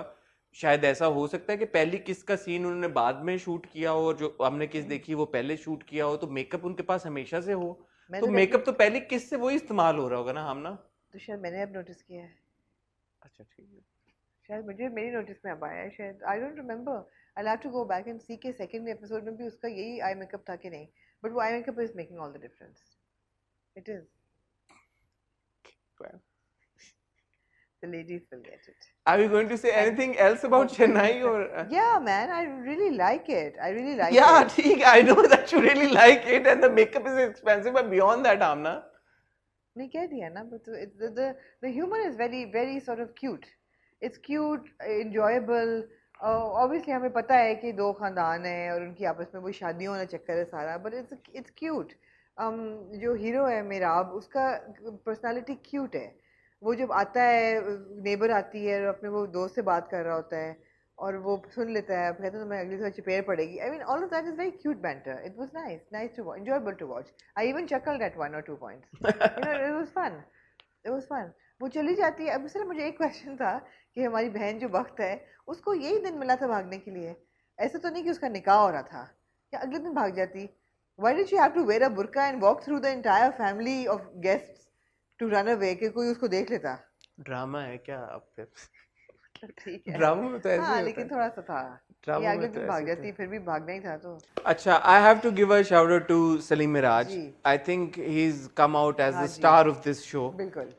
शायद ऐसा हो सकता है कि पहली किस का सीन उन्होंने बाद में शूट किया हो और जो हमने किस देखी वो पहले शूट किया हो, तो मेकअप उनके पास हमेशा से हो. तो मेकअप तो पहले किस से वही इस्तेमाल हो रहा होगा ना हम ना. तो शायद मैंने अब नोटिस किया है. अच्छा ठीक है. शायद मुझे मेरी नोटिस में अब आया है शायद. I don't remember. I have to go back and see के सेकंड एपिसोड में भी उसका यही आई मेकअप था कि नहीं. बट वो eye makeup is making all the difference. It is. The ladies will get it. Are you going to say anything else about Chennai or? Yeah, man, I really like it. I really like it. Yeah, ठीक. I know that you really like it, and the makeup is expensive, but beyond that, Amna. नहीं कह दिया ना, but the humor is very very sort of cute. It's cute, enjoyable. Obviously हमें पता है कि 2 खानदान हैं और उनकी आपस में वो शादियों वाला चक्कर है सारा, but it's cute. जो हीरो है मेराब, उसका पर्सनालिटी क्यूट है. वो जब आता है, नेबर आती है और अपने वो दोस्त से बात कर रहा होता है और वो सुन लेता है, कहता है तो मैं अगली दफा चपेड़ पड़ेगी. I mean all of that is very cute banter. It was nice to watch, enjoyable to watch. I even chuckled at 1 or 2 points. You know, it was fun. वो चली जाती है. अब सिर्फ मुझे एक क्वेश्चन था कि हमारी बहन जो वक्त है उसको यही दिन मिला था भागने के लिए. ऐसा तो नहीं कि उसका निकाह हो रहा था या अगले दिन भाग जाती. Why did she have to wear a burqa and walk through the entire family of guests to run away कि कोई उसको देख लेता? ड्रामा है क्या अब फिर? ठीक है. ड्रामा में तो ऐसे हाँ, लेकिन थोड़ा सा था. ये अगले दिन भाग जाती, फिर भी भागना ही था तो. अच्छा, I have to give a shout out to Salim Miraj. I think he's come out as the star of this show. बिल्कुल.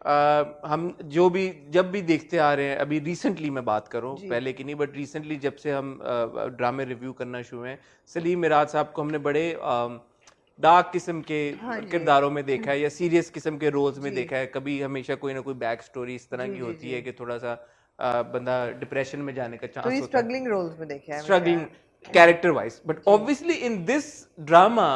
हम जब भी देखते आ रहे हैं, अभी रिसेंटली मैं बात करूं, पहले की नहीं, बट रिसेंटली जब से हम ड्रामे रिव्यू करना शुरू हैं, सलीम मिराज साहब को हमने बड़े डार्क किस्म के किरदारों में देखा है या सीरियस किस्म के रोल्स में देखा है. कभी हमेशा कोई ना कोई बैक स्टोरी इस तरह की होती है कि थोड़ा सा बंदा डिप्रेशन में जाने का चांस होता है. स्ट्रगलिंग रोल्स में देखा है, struggling character wise, but obviously in this drama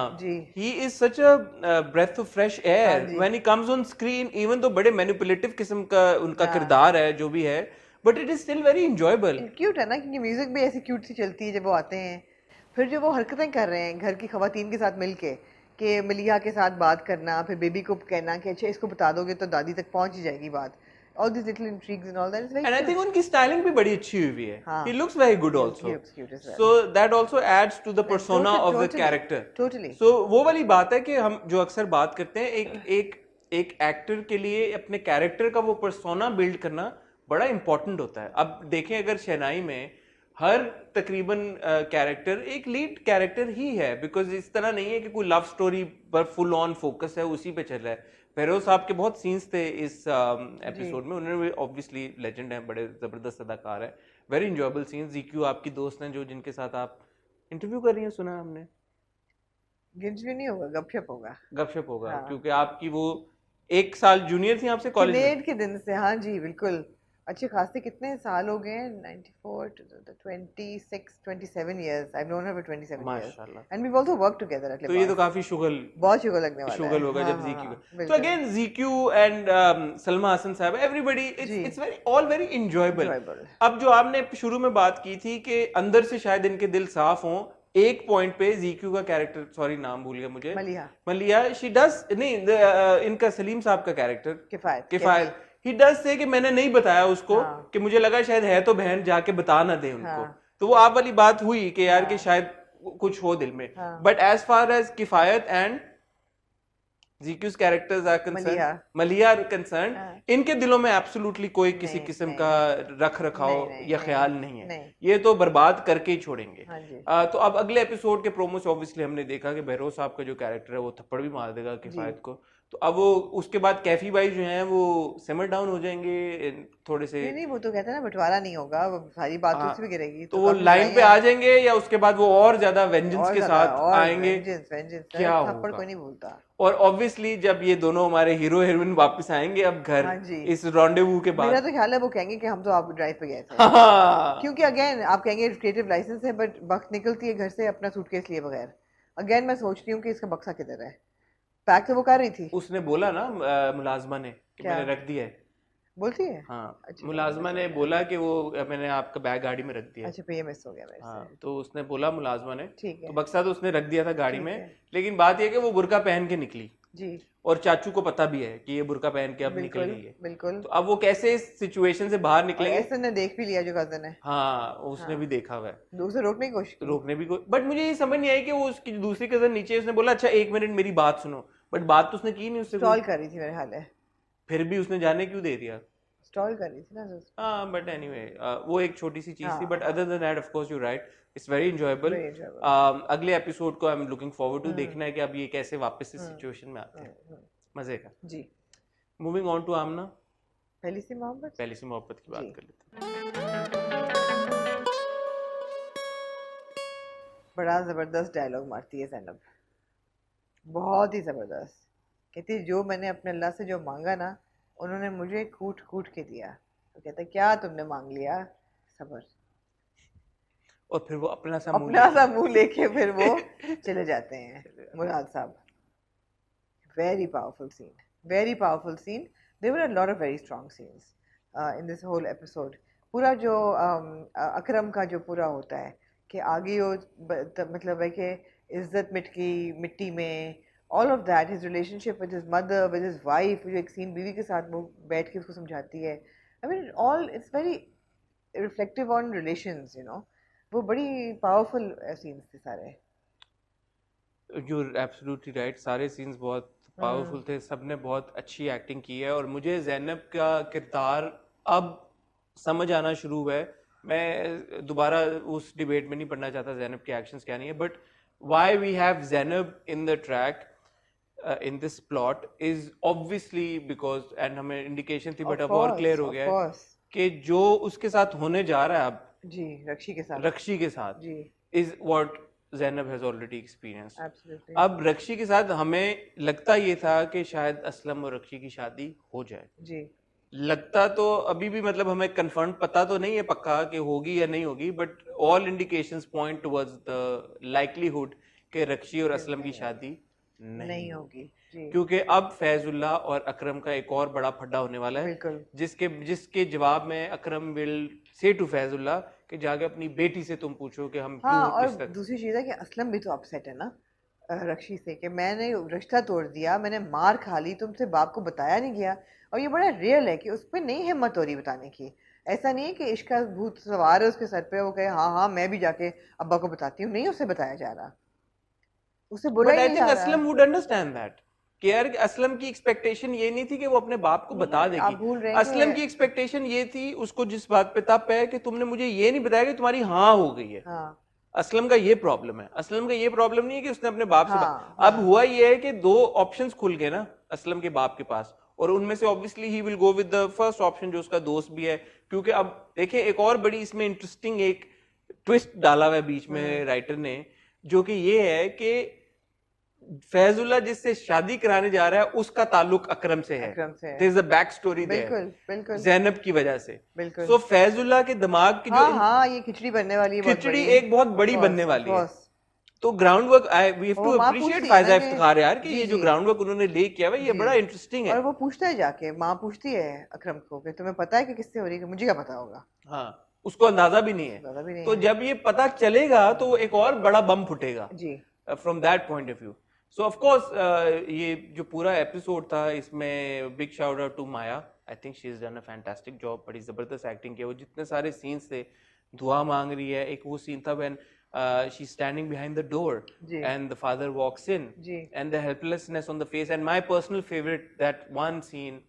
he is such a breath of fresh air when he comes on screen, even though बड़े manipulative किस्म का उनका किरदार है जो भी है, but it is still very enjoyable. Cute है ना, क्योंकि म्यूजिक भी ऐसी क्यूट सी चलती है जब वो आते हैं. फिर जो वो हरकतें कर रहे हैं घर की खवातीन के साथ मिलके कि मलिया के साथ बात करना, फिर बेबी को कहना कि अच्छा इसको बता दोगे तो दादी तक पहुंच ही जाएगी बात. All these little intrigues and all that is very. And I think उनकी styling भी बड़ी अच्छी हुई है. He looks very good also. He looks cute as well. So that also adds to the persona of the character. Totally. So वो वाली बात है कि हम जो अक्सर बात करते हैं, एक एक्टर के लिए अपने कैरेक्टर का वो persona build करना बड़ा important होता है. अब देखें अगर शहनाई में हर तकरीबन कैरेक्टर एक लीड कैरेक्टर ही है, बिकॉज इस तरह नहीं है कि कोई लव स्टोरी पर फुल ऑन फोकस है उसी पे चल रहा है. फेरोज साहब के बहुत सीन्स थे इस एपिसोड में. उन्होंने ऑब्वियसली लेजेंड हैं, बड़े जबरदस्त अदाकार है. Very enjoyable scenes. जीक्यू आपकी दोस्त हैं जो जिनके साथ आप इंटरव्यू कर रही हैं, सुना हमने. इंटरव्यू नहीं होगा, गपशप होगा। गपशप होगा, हाँ। क्योंकि आपकी वो 1 साल जूनियर थी आपसे कॉलेज में। किनेड के दिन से, हाँ जी बिल्कुल। अच्छे खासे कितने साल हो गए हैं, 94 to 26 27 years, I've known her for 27 years माशाल्लाह। and we've also worked together at तो ये तो Libas। काफी शुगल बहुत शुगर लगने वाला शुगल है। होगा हाँ जब हाँ जीक्यू हाँ, तो बिल्कुल again GQ and Salma Hasan sahab, everybody जी it's very all very enjoyable. enjoyable। अब जो आपने शुरू में बात की थी कि अंदर से शायद इनके दिल साफ हों, एक पॉइंट पे जीक्यू का कैरेक्टर, सॉरी नाम भूल गया मुझे, मलिहा मलिया, शी डज नहीं इनका सलीम साहब का कैरेक्टर किफायत किफायत, ही डज से कि मैंने नहीं बताया उसको, हाँ कि मुझे लगा शायद है तो बहन, जाके बता ना दे उनको। हाँ तो वो आप वाली बात हुई कि यार कि हाँ शायद कुछ हो दिल में। हाँ but as far as Kifayat and जीक्यू's characters are concerned, Maliha Maliya are concerned, हाँ, इनके दिलों में एब्सोल्युटली कोई किसी नहीं किस्म नहीं का रख रखाव नहीं नहीं या नहीं ख्याल नहीं है, नहीं, ये तो बर्बाद करके ही छोड़ेंगे। हाँ जी तो अब अगले एपिसोड के प्रोमो से ऑब्वियसली हमने देखा कि बहरोज साहब का जो कैरेक्टर है वो थप्पड़ भी मार देगा जी किफायत को। तो अब वो उसके बाद कैफी भाई जो हैं वो सिमर डाउन हो जाएंगे थोड़े से। नहीं नहीं, वो तो कहते हैं ना बंटवारा नहीं होगा, वो सारी बात तो हाँ, उस पे गिरेगी, तो तो वो काफी लाइन पे लड़ाइयाँ आ जाएंगे या उसके बाद वो और ज्यादा वेंजेंस और के ज्यादा साथ और आएंगे, वेंजेंस वेंजेंस, क्या थप्पड़ होगा? कोई नहीं भूलता। और ऑब्वियसली जब ये दोनों हमारे हीरो हीरोइन वापस आएंगे अब घर हाँ जी, इस रॉन्डेवू के मेरा बाद, तो ख्याल है वो कहेंगे कि हम तो आप ड्राइव पे गए थे, हाँ, क्योंकि अगेन आप कहेंगे क्रिएटिव लाइसेंस है, बट वक्त निकलती है घर से अपना सूटकेस लिए बगैर। अगेन मैं सोच रही हूँ कि इसका बक्सा किधर है, पैक तो वो कर रही थी। उसने बोला ना मुलाजमा ने कि क्या मैंने रख दिया है। बोलती है? हाँ, अच्छा मुलाजमा ने बोला कि वो मैंने आपका बैग गाड़ी में रख दिया है। अच्छा, पे ये मिस हो गया मेरे हाँ, से। तो उसने बोला मुलाजमा ने, ठीक तो है बक्सा तो उसने रख दिया था गाड़ी ठीक में, है लेकिन बात यह कि वो बुर्का पहन के निकली जी, और चाचू को पता भी है कि ये बुर्का पहन के अब निकल बिल्कुल गई है। बिल्कुल। तो अब वो कैसे इस सिचुएशन से बाहर और निकलेंगे? ऐसे ने देख भी लिया जो कजन है, हाँ, उसने हाँ, भी देखा हुआ है, दूसरे रोकने की कोशिश की। रोकने भी कोई, बट मुझे ये समझ नहीं आई कि वो उसकी दूसरी कजन नीचे है, उसने बोला अच्छा 1 मिनट मेरी बात सुनो, बट बात तो उसने की नहीं उससे कोई। स्टॉल कर रही थी मेरे हाल है, फिर भी उसने जाने क्यों दे दिया? स्टॉल कर रही थी ना हाँ, बट एनीवे वो एक छोटी सी चीज थी, हाँ but other than that of course you right, it's very enjoyable. Very enjoyable. अगले एपिसोड को I am looking forward to, देखना है कि अब ये कैसे वापस इस हम्म सिचुएशन में आते हैं, हम्म, मजे का। जी, मूविंग ऑन टू आमना, पहली सी मोहब्बत पहली सी मोहब्बत की बात जी, कर लेते हैं। बड़ा जबरदस्त डायलॉग मारती है ज़ैनब, बहुत ही जबरदस्त। कहती है जो मैंने अपने अल्लाह से जो मांगा ना, उन्होंने मुझे कूट कूट के दिया। तो कहता है क्या तुमने मांग लिया? सबर। और फिर वो अपना सा मुंह अपना सा मुंह लेके फिर वो चले जाते हैं मुराद साहब। Very powerful scene, very powerful scene. There were a lot of very strong scenes in this whole episode. पूरा जो अकरम का जो पूरा होता है कि आगे वो मतलब है कि इज्जत मिट्टी में, all of that, his relationship with his mother, with his wife, जो एक सीन बीवी के साथ वो बैठ के उसको समझाती है, आई mean all it's very reflective on relations, you know. वो बड़ी पावरफुल सीन्स थे सारे। यू एब्सोल्युटली राइट, सारे सीन्स बहुत पावरफुल थे, सबने बहुत अच्छी एक्टिंग की है, और मुझे ज़ैनब का किरदार अब समझ आना शुरू हुआ है। मैं दोबारा उस डिबेट में नहीं पढ़ना चाहता ज़ैनब के एक्शंस क्या नहीं है, but why we have Zainab in the track in this plot is obviously because, and हमें इंडिकेशन थी बट अब और क्लियर हो गया है कि जो उसके साथ होने जा रहा है अब जी, रक्षी के साथ, रक्षी के साथ, जी, is what Zainab has already experience. Absolutely. अब रक्षी के साथ हमें लगता ये था कि शायद असलम और रक्षी की शादी हो जाए, जी, लगता तो अभी भी मतलब हमें कंफर्म पता तो नहीं है पक्का कि होगी या नहीं होगी, but all indications point towards the likelihood कि रक्षी और असलम की शादी नहीं होगी जी, क्योंकि अब फैजुल्लाह और अकरम का एक और बड़ा फड्डा होने वाला है, बिल्कुल। जिसके जवाब में अकरम विल से टू फैजुल्लाह कि जाके अपनी बेटी से तुम पूछो कि हम हाँ, क्यों और इस तरह। दूसरी चीज़ है कि असलम भी तो अपसेट है ना रक्षी से, कि मैंने रिश्ता तोड़ दिया, मैंने मार खा ली, तुमसे बाप को बताया नहीं गया। और ये बड़ा रियल है कि उस पर नहीं हिम्मत हो रही बताने की। ऐसा नहीं है कि इश्क का भूत सवार है उसके सर पे, वो कहे हाँ हाँ मैं भी जाके अब्बा को बताती हूँ, नहीं उसे बताया जा रहा, उसे बुरा बट ही आई नहीं थिंक जा रहा। असलम वुड अंडरस्टैंड दैट कि यार असलम की एक्सपेक्टेशन ये नहीं थी कि वो अपने बाप को बता आप देगी। भूल रहे हैं असलम कि की एक्सपेक्टेशन ये थी, उसको जिस बात पे तप है कि तुमने मुझे ये नहीं बताया कि तुम्हारी हाँ हो गई है। हाँ असलम का ये प्रॉब्लम है, असलम का ये प्रॉब्लम नहीं है कि उसने अपने बाप से हाँ अब हाँ हुआ ये है कि 2 ऑप्शंस खुल गए ना असलम के बाप के पास, और उनमें से obviously he will go with the first option जो उसका दोस्त भी है, क्योंकि अब देखिए एक और बड़ी इसमें इंटरेस्टिंग एक ट्विस्ट डाला हुआ है बीच में राइटर ने, जो कि ये है कि फैजुल्ला जिससे शादी कराने जा रहा है उसका ताल्लुक अकरम से है, अकरम से है। There is a back story there, बिल्कुल बिल्कुल ज़ैनब की वजह से। बिल्कुल। सो फैजुल्ला के दिमाग की जो हाँ ये खिचड़ी बनने वाली है, बहुत खिचड़ी बड़ी। एक बहुत बड़ी Of बनने course, वाली of है। course। तो ground work we have to वो माँ अप्रिशिएट पूछती है फायजा ना कि इफ्तिखार यार कि जी ये जो जी ग्राउंड वर्क उन्होंने ले किया है ये जी, बड़ा इंटरेस्टिंग और है। वो पूछता है जाके, माँ पूछती है अकरम को कि तुम्हें पता है कि किससे हो रही है, मुझे क्या पता होगा, हाँ, उसको अंदाजा भी नहीं है। पता भी नहीं तो है। जब ये पता चलेगा तो वो एक और बड़ा बम फुटेगा जी from that point of view. So of course ये जो पूरा एपिसोड था इसमें big shout out to Maya, I think she is done a fantastic job, बड़ी जबरदस्त एक्टिंग की। वो जितने सारे सीन्स थे, दुआ मांग रही है, एक वो सीन था when she is standing behind the door जी and the father walks in जी and the helplessness on the face, and my personal favorite, that one scene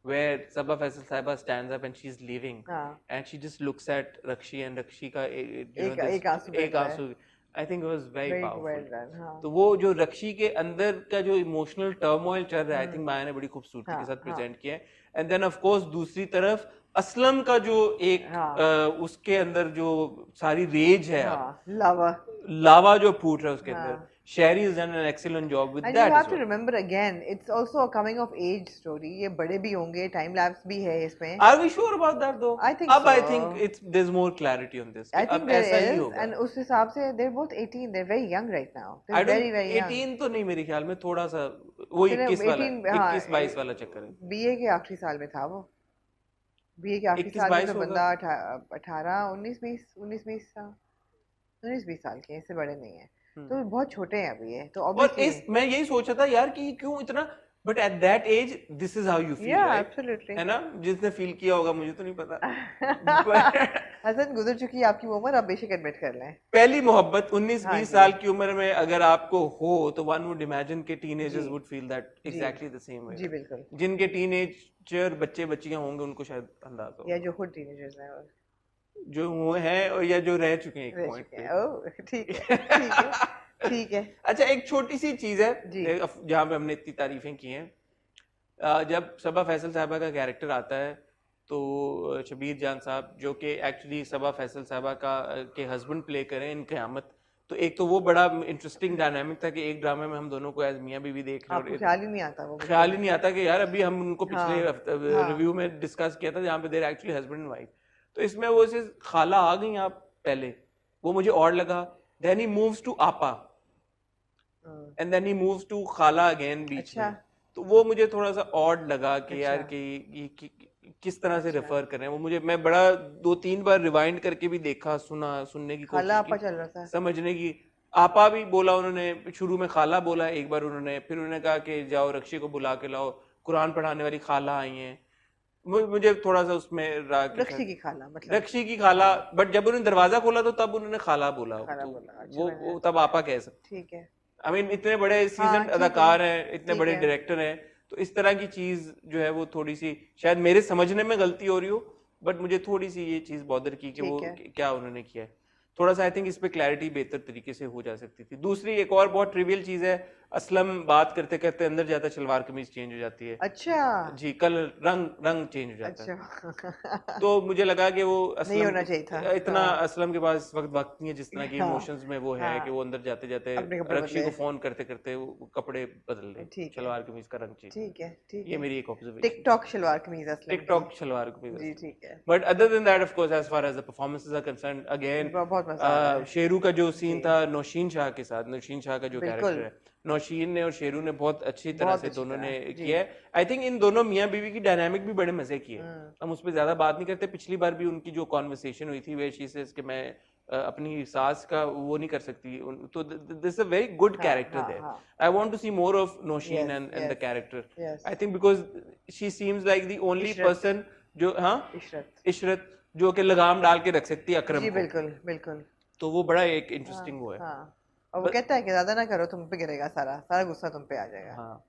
where Sabah Faisal Saiba stands up and she's leaving हाँ and she just looks at Rakshi and Rakshi ka एक आंसू एक बहता है। आंसू, I think it was very very powerful। Well done. हाँ तो वो जो रक्षी के अंदर का जो इमोशनल टर्मोइल चल रहा है, आई थिंक माया ने बड़ी खूबसूरती हाँ के साथ हाँ प्रेजेंट किया है। एंड देन ऑफ कोर्स दूसरी तरफ असलम का जो एक हाँ उसके अंदर जो सारी रेज है, हाँ लावा। लावा जो फूट रहा है उसके अंदर, हाँ Sheri is done an excellent job with and you that have age too well. Remember again, it's also a coming of age story. ये बड़े भी होंगे, टाइम लैप्स भी है इसमें। Are we sure about that though? I think अब I so, think there's more clarity on this, आई कि think अब देयर ऐसा ही इज, होगा। एंड उस हिसाब से they are both 18, they are very young right now, they I are very don't, very young. 18 तो नहीं मेरे ख्याल में, थोड़ा सा वो 21 वाला, 18 हाँ 21-22 वाला चक्कर है। बीए के आखिरी साल में था वो, बीए के आखिरी साल में 21-22 तो होगा। बंदा 18 19 20 था, 19-20 साल के, इससे बड़े नहीं है, तो बहुत छोटे हैं अभी ये, तो और ऑब्वियसली मैं यही सोचा था यार कि क्यों इतना, but at that age this is how you feel, या राइट? एब्सोल्युटली। है ना, जिसने फील किया होगा, मुझे तो नहीं पता। हसन गुजर चुकी है आपकी वो उम्र, आप बेशक एडमिट कर लें। पहली मोहब्बत 19-20 हाँ जी साल की उम्र में अगर आपको हो तो वन वुड इमेजिन के टीनेजर्स जी वुड फील दैट जी एग्जैक्टली द सेम वे। जी बिल्कुल। जिनके टीनेजर बच्चे बच्चियां होंगे उनको शायद अंदाजा या होगा, जो खुद टीनेजर्स हैं और जो हुए हैं और या जो रह चुके हैं एक रह पॉइंट चुके हैं। पे। ओह ठीक है ठीक है ठीक है। अच्छा, एक छोटी सी चीज है जी जहाँ पे हमने इतनी तारीफें की हैं, जब सबा फैसल साहबा का कैरेक्टर आता है तो शबीर जान साहब जो कि एक्चुअली सबा फैसल साहबा का के हस्बैंड प्ले करें इन क़यामत, तो एक तो वो बड़ा इंटरेस्टिंग डायनामिक था कि एक ड्रामे में हम दोनों को एज मियां बीवी देख रहे आपको हैं, ख्याल ही नहीं आता वो, ख्याल ही नहीं आता कि यार अभी हम उनको हाँ पिछले हाँ रिव्यू में डिस्कस किया था जहाँ पे देर एक्चुअली हस्बैंड एंड वाइफ। तो इसमें वो से खाला आ गई आप पहले, वो मुझे और लगा, देन ही मूव्स टू आपा and then he moves to खाला अगेन बीच अच्छा में, तो वो मुझे थोड़ा सा ऑड लगा कि यार अच्छा कि ये किस तरह से अच्छा रेफर कर रहे हैं वो मुझे, मैं बड़ा 2-3 बार रिवाइंड करके भी देखा, सुनने की खाला कोशिश आपा की, चल रहा था। समझने की। आपा भी बोला उन्होंने, शुरू में खाला बोला एक बार उन्होंने, फिर उन्होंने कहा कि जाओ रक्षी को बुला के लाओ, कुरान पढ़ाने वाली खाला आई हैं, मुझे थोड़ा सा उसमें रहा कि रक्षी की खाला मतलब रक्षी की खाला, बट जब उन्होंने दरवाजा खोला तो तब उन्होंने खाला बोला, खाला तो बोला। अच्छा वो तब आपा कह सकते। ठीक है आई मीन इतने बड़े हाँ सीजन ठीक है अदाकार हैं, इतने ठीक बड़े है डायरेक्टर हैं, तो इस तरह की चीज जो है वो थोड़ी सी शायद मेरे समझने में गलती हो रही हो, बट मुझे थोड़ी सी ये चीज बॉदर की कि वो ठीक है। क्या उन्होंने किया है, थोड़ा सा आई थिंक इस पे क्लैरिटी बेहतर तरीके से हो जा सकती थी। दूसरी एक और बहुत ट्रिवियल चीज है, असलम बात करते करते अंदर जाता है, शलवार कमीज चेंज हो जाती है अच्छा जी, कलर रंग चेंज हो जाता है, अच्छा तो मुझे लगा कि वो नहीं असलम होना चाहिए था। इतना हाँ असलम के पास इस वक्त नहीं है जिस तरह की हाँ इमोशंस में वो है हाँ कि वो अंदर जाते जाते अपने कपड़े रक्षी बदले। को फोन करते करते वो कपड़े बदल दे, ठीक है शलवार कमीज का रंग चेंज। ठीक है ठीक ये है। मेरी एक ऑब्जर्वेशन, टिकटॉक शलवार कमीज असलम की। टिकटॉक शलवार कमीज। जी ठीक है। But other than that of course as far as the performances are concerned, again बहुत मजा आ रहा है शेरू का जो सीन जी था नौशीन शाह के साथ, नौशीन शाह का जो बिल्कुल कैरेक्टर है, नौशीन ने और शेरू ने बहुत अच्छी तरह बहुत से अच्छी दोनों ने तरह जी किया है। आई थिंक इन दोनों मियाँ बीवी की डायनामिक भी बड़े मजे की है, हम उस पर ज्यादा बात नहीं करते। पिछली बार भी उनकी जो कॉन्वर्सेशन हुई थी वे शी सेज कि मैं अपनी सास का वो नहीं कर सकती, तो दिस अ वेरी गुड हाँ कैरेक्टर हाँ देयर। हाँ I want to see more of Naushin yes and the yes character, yes. I think because she seems like the only Ishrat person जो, हाँ इशरत इशरत, जो कि लगाम डाल के रख सकती है अकरम जी को, बिल्कुल बिल्कुल। तो वो बड़ा एक हाँ इंटरेस्टिंग वो है। हाँ और वो कहता है कि ज्यादा ना करो, तुम पे गिरेगा, सारा सारा गुस्सा तुम पे आ जाएगा, हाँ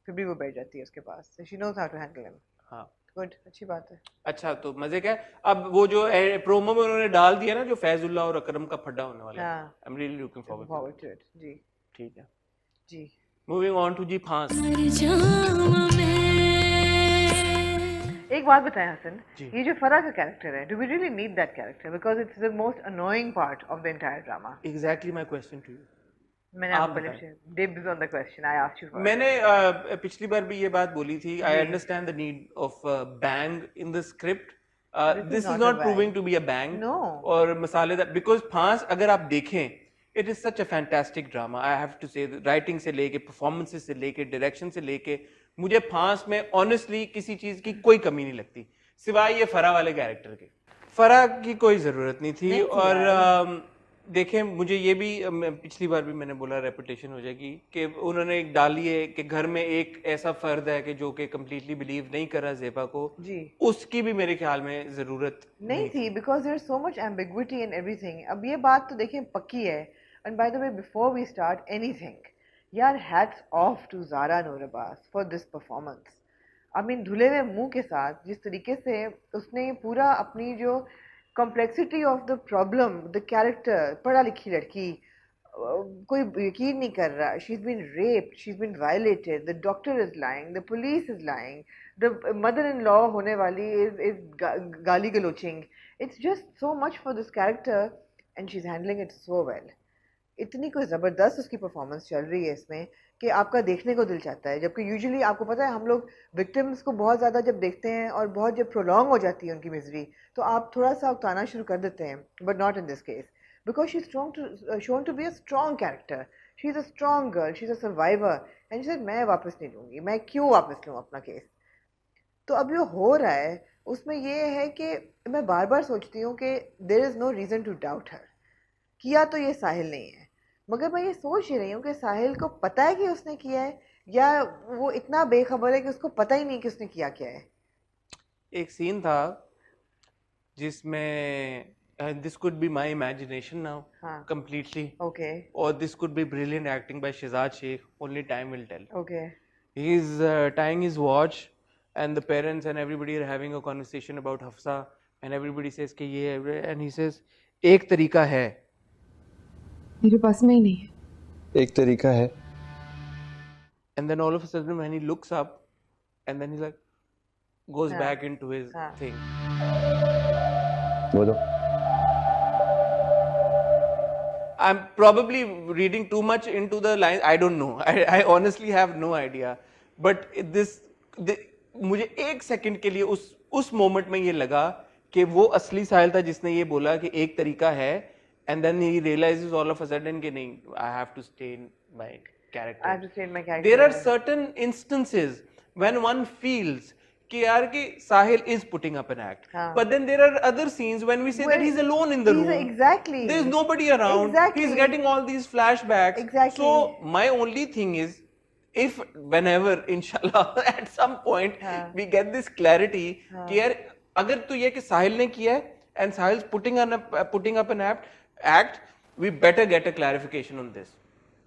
फिर भी वो बैठ जाती है उसके पास, she knows how to handle him. हाँ। गुड, अच्छी बात है। अच्छा, तो मजे क्या है अब वो जो प्रोमो में उन्होंने डाल दिया ना जो फैजुल्ला और अकरम का फड्डा होने वाला है, हाँ I am really looking forward to forward to it जी ठीक है। जी। मूविंग ऑन टू जी फांस। एक बात बताएं हसन, जी ये जो फरा का कैरेक्टर है, do we really need that character, because it's the most annoying part of the entire drama. Exactly my question to you, मैंने आप आपको बताएं। पहले dibs on the question I asked you first. मैंने पिछली बार भी ये बात बोली थी, आई जी, understand the need of bang in the script, this is this is not a not bang. Proving to be a bang No. और मसालेदार, बिकॉज फांस अगर आप देखें it is such a fantastic drama, I have to say, writing से लेके, performances से लेके, direction से लेके, मुझे फांस में ऑनेस्टली किसी चीज की कोई कमी नहीं लगती सिवाय ये फरा वाले कैरेक्टर के। फरा की कोई जरूरत नहीं थी। नहीं थी और यार। देखें, मुझे ये भी पिछली बार भी मैंने बोला, रेपुटेशन हो जाएगी कि उन्होंने एक डाली है कि घर में एक ऐसा फर्द है कि जो कि कम्प्लीटली बिलीव नहीं कर रहा ज़ेबा को, जी उसकी भी मेरे ख्याल में ज़रूरत नहीं नहीं थी, because there so much ambiguity in everything. अब ये बात तो देखिए पक्की है। And by the way, before we start anything, यार hats off to Zara Noor Abbas for this performance. I mean धुले हुए मुंह के साथ जिस तरीके से उसने पूरा अपनी जो complexity of the problem, the character, पढ़ा लिखी लड़की, कोई यकीन नहीं कर रहा, she is been raped, she is been violated, the doctor is lying, the police is lying, the mother in law होने वाली इज गाली गलोचिंग। It's just so much for this character and she is handling it so well. इतनी कोई ज़बरदस्त उसकी performance चल रही है इसमें कि आपका देखने को दिल चाहता है। जबकि यूजुअली आपको पता है हम लोग विक्टिम्स को बहुत ज़्यादा जब देखते हैं और बहुत जब प्रोलॉन्ग हो जाती है उनकी मिजरी, तो आप थोड़ा सा उकताना शुरू कर देते हैं, but not in this case, because she is shown to be a strong character. She is a strong girl, she is a survivor, and she said मैं वापस नहीं लूँगी, मैं क्यों वापस लूँ अपना केस। तो अब जो हो रहा है उसमें ये है कि मैं बार बार सोचती हूँ कि there is no reason to doubt her. किया तो ये साहिल नहीं है, मगर मैं ये सोच ही रही हूँ कि साहिल को पता है कि उसने किया है, या वो इतना बेखबर है कि उसको पता ही नहीं कि उसने किया क्या है। एक सीन था जिसमें, this could be my imagination now हाँ completely, okay or this could be brilliant acting by Shehzad Sheikh, only time will tell. Okay He's tying his watch and the parents and everybody are having a conversation about Hafsa and everybody says कि ये है, and he says एक तरीका है, मेरे पास में ही नहीं है। एक तरीका है। and then all of a sudden when he looks up and then he's like goes हाँ, back into his हाँ। thing. बोलो। I'm probably reading too much into the lines. I don't know. I honestly have no idea. But मुझे एक second के लिए उस moment में ये लगा कि वो असली साहिल था जिसने ये बोला कि एक तरीका है, and then he realizes all of a sudden कि नहीं, I have to stay in my character. I have to stay in my character. There are certain instances when one feels कि यार कि साहिल is putting up an act, हाँ। but then there are other scenes when we say that he's alone in the He's room. exactly. There is nobody around. Exactly. He's getting all these flashbacks. Exactly. So my only thing is, if whenever inshallah at some point हाँ। we get this clarity हाँ। कि यार अगर तो ये कि साहिल ने किया है and Sahil's putting up an act, we better get a clarification on this.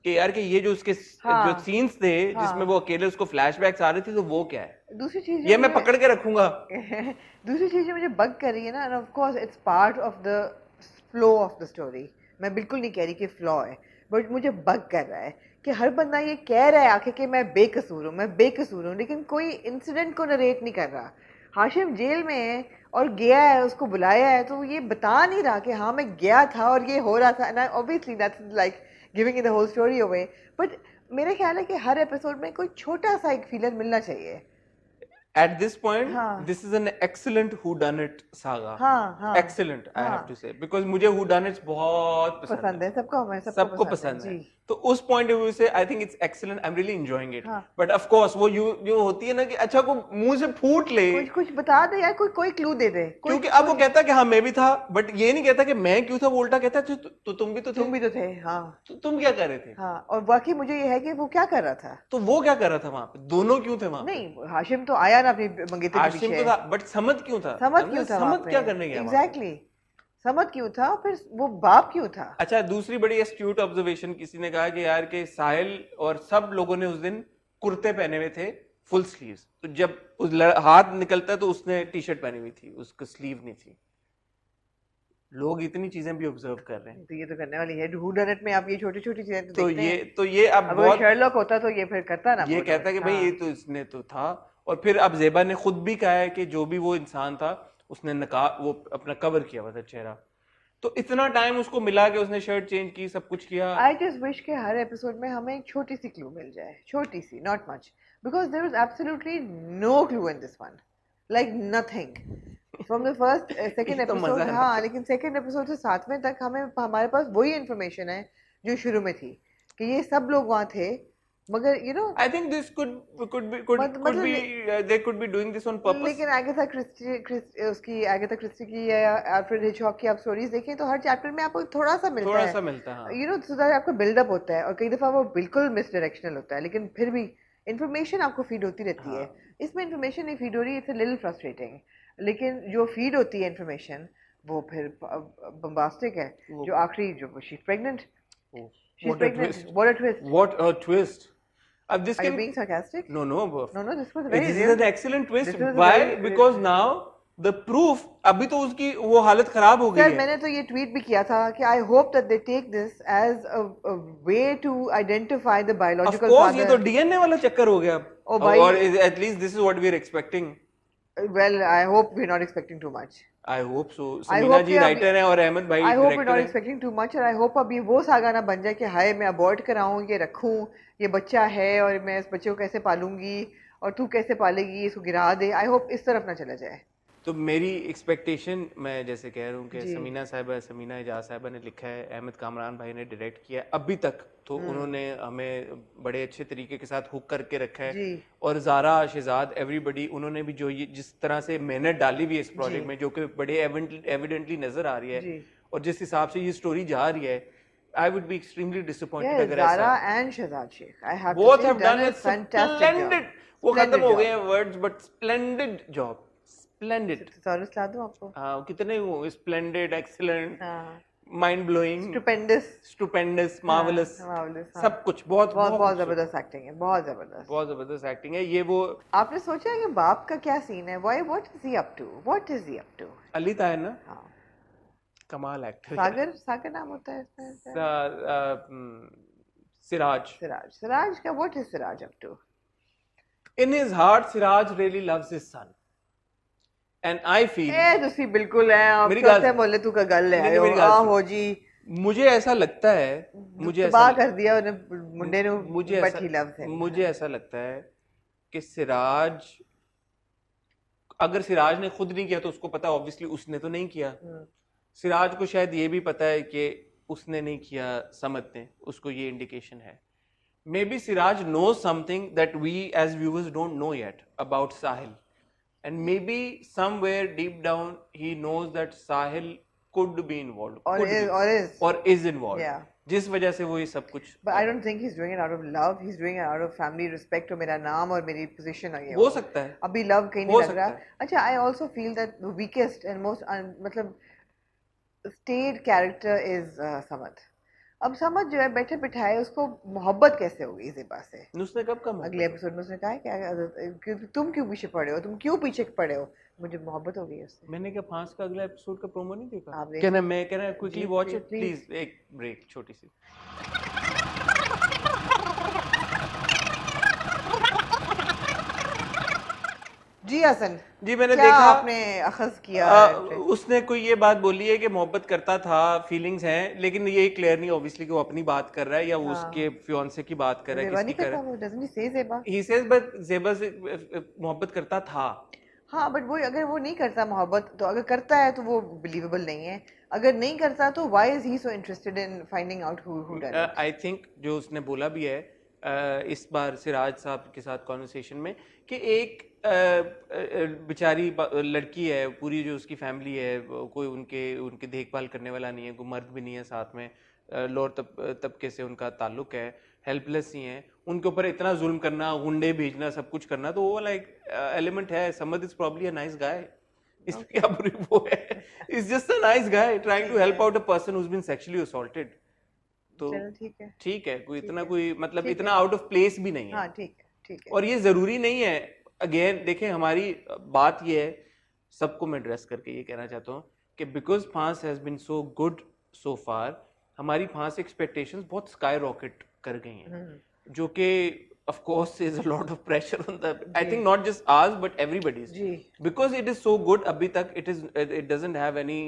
कि यार कि ये जो उसके हाँ। जो सीन्स थे हाँ। जिसमें वो अकेले उसको फ्लैशबैक्स आ रहे थे, तो वो क्या है? दूसरी चीज ये मैं पकड़ के रखूंगा। दूसरी चीज जो मुझे बग कर रही है ना, end of course it's part of the flow of the story, मैं बिल्कुल नहीं कह रही कि फ्लॉ है, बट मुझे बग कर रहा है कि हर बंदा ये कह रहा है आके कि मैं बेकसूर हूँ, मैं बेकसूर हूँ, लेकिन कोई इंसिडेंट को नरेट नहीं कर रहा। हाशिम जेल में है और गया है, उसको बुलाया है, तो ये बता नहीं रहा कि हाँ मैं गया था और ये हो रहा था, and obviously that's like giving the whole story away. But मेरे ख्याल है कि हर एपिसोड में कोई छोटा सा एक फीलर मिलना चाहिए। At this point, हाँ। this is an excellent whodunit saga. हाँ हाँ Excellent, I हाँ। have to say, because मुझे whodunits बहुत पसंद है, सबको हमें सबको पसंद पसंद है। जी। तो उस पॉइंट ऑफ व्यू से I think it's excellent, I am really enjoying it. हाँ। बट ऑफ कोर्स वो जो होती है ना कि अच्छा को मुंह से फूट ले, कुछ बता दे यार, कोई क्लू दे दे, क्योंकि अब वो कहता है कि हाँ मैं भी था, बट ये नहीं कहता कि मैं क्यों था, वो उल्टा कहता है तो तुम भी तो थे, तुम भी तो थे। हाँ तो तुम क्या कर रहे थे? हाँ, और बाकी मुझे ये है कि वो क्या कर रहा था। तो वो क्या कर रहा था वहां पे, दोनों क्यों थे वहां पे? नहीं, हाशिम तो आया ना अपनी मंगेतर के हाशिम पीछे। तो था, बट समद क्यों था? समद क्यों था? समद क्या करने गया? एग्जैक्टली, समद क्यों था, फिर वो बाप क्यों था? अच्छा, दूसरी बड़ी एस्ट्यूट ऑब्जर्वेशन किसी ने कहा कि यार के साहिल और सब लोगों ने उस दिन कुर्ते पहने हुए थे फुल स्लीव्स, तो जब उस हाथ निकलता है तो उसने टी शर्ट पहनी हुई थी, उसको स्लीव नहीं थी। लोग इतनी चीजें भी ऑब्जर्व कर रहे हैं, तो ये तो करने वाली है, हु डन इट में आप ये छोटी छोटी चीजें तो देखते हैं। ये अब अगर बहुत शर्लॉक होता तो ये फिर करता ना, ये कहता है कि भाई ये तो इसने तो था। और फिर अब ज़ेबा ने खुद भी कहा है कि जो भी वो इंसान था उसने नकाब वो अपना कवर किया हुआ था चेहरा, तो इतना टाइम उसको मिला कि उसने शर्ट चेंज की, सब कुछ किया. आई जस्ट विश के हर एपिसोड में हमें एक छोटी सी क्लू मिल जाए, छोटी सी, not much, because there was absolutely no clue in this one, like nothing from the first second तो मजा एपिसोड. है. हाँ, लेकिन सेकंड एपिसोड से 7वें तक हमारे पास वही इन्फॉर्मेशन है जो शुरू में थी कि ये सब लोग वहाँ थे, मगर you know I think this could be they could be doing this on purpose. लेकिन एगाथा क्रिस्टी की या अल्फ्रेड हिचकॉक की आप स्टोरीज देखें तो हर चैप्टर में आपको थोड़ा सा मिलता थोड़ा है, सा मिलता है, हाँ. यू नो, सो दैट आपका बिल्डअप होता है, और कई दफा वो बिल्कुल मिसडायरेक्शनल होता है, लेकिन फिर भी इंफॉर्मेशन आपको फीड होती रहती है. इसमें इंफॉर्मेशन नहीं फीड हो रही, इट्स अ लिटिल फ्रस्ट्रेटिंग. लेकिन जो फीड होती है इंफॉर्मेशन वो फिर बम्बास्टिक है. जो आखिरी जो she is pregnant, she is pregnant, What a twist. This Are you can being sarcastic? no, No, this was very this real. is an excellent twist. This was Why? very- Because now the proof, अभी तो उसकी वो हालत खराब हो गई sir है. मैंने तो ये ट्वीट भी किया था कि I hope that they take this as a way to identify the Of biological course, ये तो फादर. DNA वाला चक्कर हो गया. Oh, भाई. Or at least this is what we are expecting. Well I hope we are not expecting too much. I hope so. I Samina hope ji कि अभी- writer हैं और अहमद भाई I hope we director not हैं. एक्सपेक्टिंग टू मच, और I hope अभी वो saga ना बन जाए कि हाय मैं अबॉर्ट कराऊं, ये रखूं, ये बच्चा है और मैं इस बच्चे को कैसे पालूंगी और तू कैसे पालेगी, इसको गिरा दे. आई होप इस तरफ ना चला जाए. तो मेरी एक्सपेक्टेशन, मैं जैसे कह रहा हूँ कि जी. समीना एजाज साहिबा ने लिखा है, अहमद कामरान भाई ने डायरेक्ट किया है. अभी तक तो उन्होंने हमें बड़े अच्छे तरीके के साथ हुक करके रखा है. जी. और ज़ारा, शहजाद, एवरीबडी, उन्होंने भी जो ये जिस तरह से मेहनत डाली हुई है इस प्रोजेक्ट में, जो कि बड़े एविडेंटली नजर आ रही है, जी. और जिस हिसाब से ये स्टोरी जा रही है, I would be extremely disappointed अगर ज़ारा ऐसा. And Shahzad Sheikh, I have both to have done a splendid, वो खत्म हो गए हैं words, but splendid job, splendid. Thesaurus ला दूं आपको. हाँ, कितने वो स्प्लेंडेड, एक्सीलेंट, हाँ, mind blowing, stupendous, stupendous, marvellous, marvellous, सब कुछ बहुत बहुत जबरदस्त एक्टिंग है, बहुत जबरदस्त. बहुत जबरदस्त एक्टिंग है. ये वो आपने सोचा है कि बाप का क्या सीन है? What is he up to? What is he up to? Ali Tahir ना, हाँ, कमाल एक्टर. सागर नाम होता है इसमें. सिराज. सिराज का what is Siraj up to? In his heart, Siraj really loves his son, and I feel. ए ਤੁਸੀਂ ਬਿਲਕੁਲ ਹੈ आप मेरी कहते गाल- बोले तू का गल है नहीं, मेरी गाल सुन। हो जी मुझे ऐसा लगता है, मुझे तबाह ऐसा कर दिया उन्हें मुंडे ने, मुझे बट ही लव्स हिम. मुझे ऐसा लगता है कि सिराज, अगर सिराज ने खुद नहीं किया तो उसको पता, ऑब्वियसली उसने तो नहीं किया. सिराज को शायद ये भी पता है कि उसने नहीं किया, समद ने, उसको ये इंडिकेशन है. May be Siraj knows something that we as viewers don't know yet about Sahil, and maybe somewhere deep down he knows that Sahil could be involved, or is involved. Yeah. जिस वजह से वो ये सब कुछ. But I don't think he's doing it out of love. He's doing it out of family respect और मेरा नाम और मेरी position और ये. हो सकता है. अभी love कहीं हो नहीं लग रहा. सकता है. अच्छा, I also feel that the weakest and most मतलब staid character is समद. अब समझ जो है बैठे बिठाए, उसको मोहब्बत कैसे होगी ज़ेबा से? उसने कब कहा? अगले एपिसोड में उसने कहा है कि तुम क्यों पीछे पड़े हो, तुम क्यों पीछे पड़े हो? मुझे मोहब्बत हो गई उससे. मैंने क्या फांस का अगला एपिसोड का प्रोमो नहीं देखा? आप देख- कहना मैं कहना क्विकली जी, वॉच इट please. प्लीज. एक ब्रेक छोटी सी. जी हसन जी मैंने क्या देखा आपने अखज़ किया उसने कोई ये बात बोली है कि मोहब्बत करता था, फीलिंग्स हैं, लेकिन ये क्लियर नहीं ऑब्वियसली कि वो अपनी बात कर रहा है या वो उसके फियांसे की बात कर रहा है, किसकी कर रहा है. वो डजंट ही से Zeba. He says but Zeba से मोहब्बत करता था. हाँ, बट वो अगर वो नहीं करता मोहब्बत, तो अगर करता है तो वो बिलीवेबल नहीं है. अगर नहीं करता तो why is he so interested in finding out who done it? I think जो उसने बोला भी है इस बार सिराज साहब के साथ कॉन्वर्सेशन में कि एक बेचारी लड़की है, पूरी जो उसकी फैमिली है, कोई उनके देखभाल करने वाला नहीं है, कोई मर्द भी नहीं है साथ में, लोअर तबके से उनका ताल्लुक है, हेल्पलेस ही हैं, उनके ऊपर इतना जुल्म करना, गुंडे भेजना, सब कुछ करना, तो वो वाला एक एलिमेंट है. Samad is probably a nice guy. इसमें क्या बुरी वो है? Is just a nice guy trying to help out a person who has been sexually assaulted. तो ठीक है, कोई इतना कोई मतलब इतना आउट ऑफ प्लेस भी नहीं है. हाँ, ठीक है. और ये जरूरी नहीं है. अगेन देखें, हमारी बात ये है, सबको मैं एड्रेस करके ये कहना चाहता हूँ कि because Faans has been so good so far, हमारी फांस एक्सपेक्टेशंस बहुत स्काई रॉकेट कर गई हैं, जो कि of course is a lot of pressure on the, I think not just ours but everybody's, because it is so good. अभी तक it doesn't have any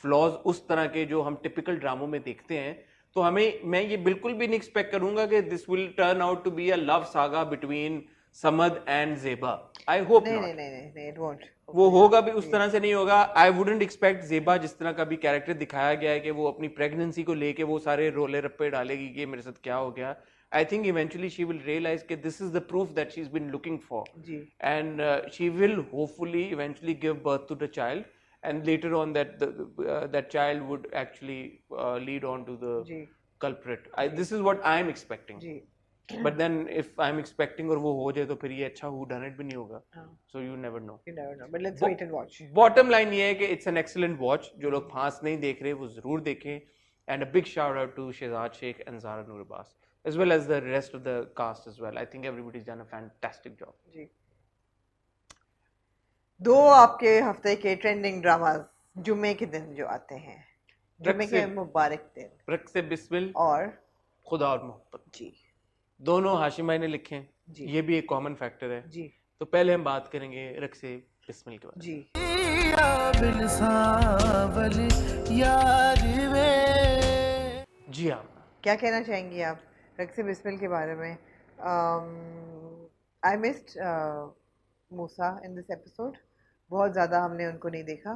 flaws उस तरह के जो हम टिपिकल ड्रामों में देखते हैं, तो मैं ये बिल्कुल भी नहीं एक्सपेक्ट करूंगा कि this will turn out to be a love saga between Samad and Zeba. I hope नहीं नॉट। नहीं नहीं नहीं नहीं, it won't. वो होगा भी उस तरह से नहीं होगा। आई वुडेंट एक्सपेक्ट ज़ेबा जिस तरह का भी कैरेक्टर दिखाया गया है कि वो अपनी प्रेगनेंसी को लेके वो सारे रोले रप्पे डालेगी कि मेरे साथ क्या हो गया। I think eventually she will realise कि this is the proof that she is been looking for, जी and she will hopefully eventually give birth to the child, and later on that child would actually lead on to the जी culprit. This is what I'm expecting. जी But then if I'm expecting और वो हो जाए तो फिर ये अच्छा who done it भी नहीं होगा. हाँ. So you never know. You never know, but let's wait and watch. Bottom line ये है कि it's an excellent watch. जो लोग फांस नहीं देख रहे वो जरूर देखें. And a big shout out to Shehzad Sheikh and Zara Noor Abbas, as well as the rest of the cast as well. I think everybody's done a fantastic job. जी दो आपके हफ्ते के ट्रेंडिंग ड्रामास जुम्मे के दिन जो आते हैं, जुम्मे के मुबारक दिन, रक से बिस्मिल और खुदा और मोहब्बत, जी दोनों हाशिम भाई ने लिखे हैं। जी ये भी एक कॉमन फैक्टर है। जी तो पहले हम बात करेंगे रक से बिस्मिल के बारे जी में। जी हाँ, क्या कहना चाहेंगी आप रक से बिस्मिल के बारे में? I missed Musa in this episode. बहुत ज़्यादा हमने उनको नहीं देखा।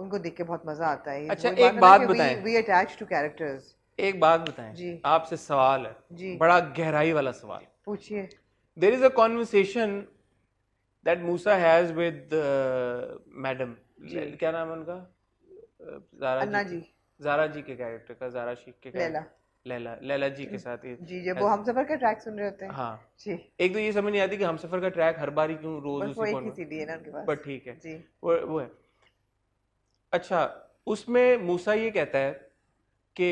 उनको देख के बहुत मज़ा आता है। अच्छा, एक बात बताएं, वी अटैच टू कैरेक्टर्स। एक बात बताएं जी आपसे सवाल है जी बड़ा गहराई वाला सवाल। पूछिए। There is a conversation that Musa has with madam, क्या नाम है उनका? अन्ना जी, ज़ारा जी के कैरेक्टर का, ज़ारा शेख के लैला लैला जी के साथ ही। जी जब वो हमसफर का ट्रैक सुन रहे होते हैं। हाँ जी एक तो ये समझ नहीं आती कि हमसफर का ट्रैक हर बारी क्यों रोज बस वो उसी एक ही को, सीडी है ना उनके पास। पर ठीक है जी वो है। अच्छा, उसमें मूसा ये कहता है कि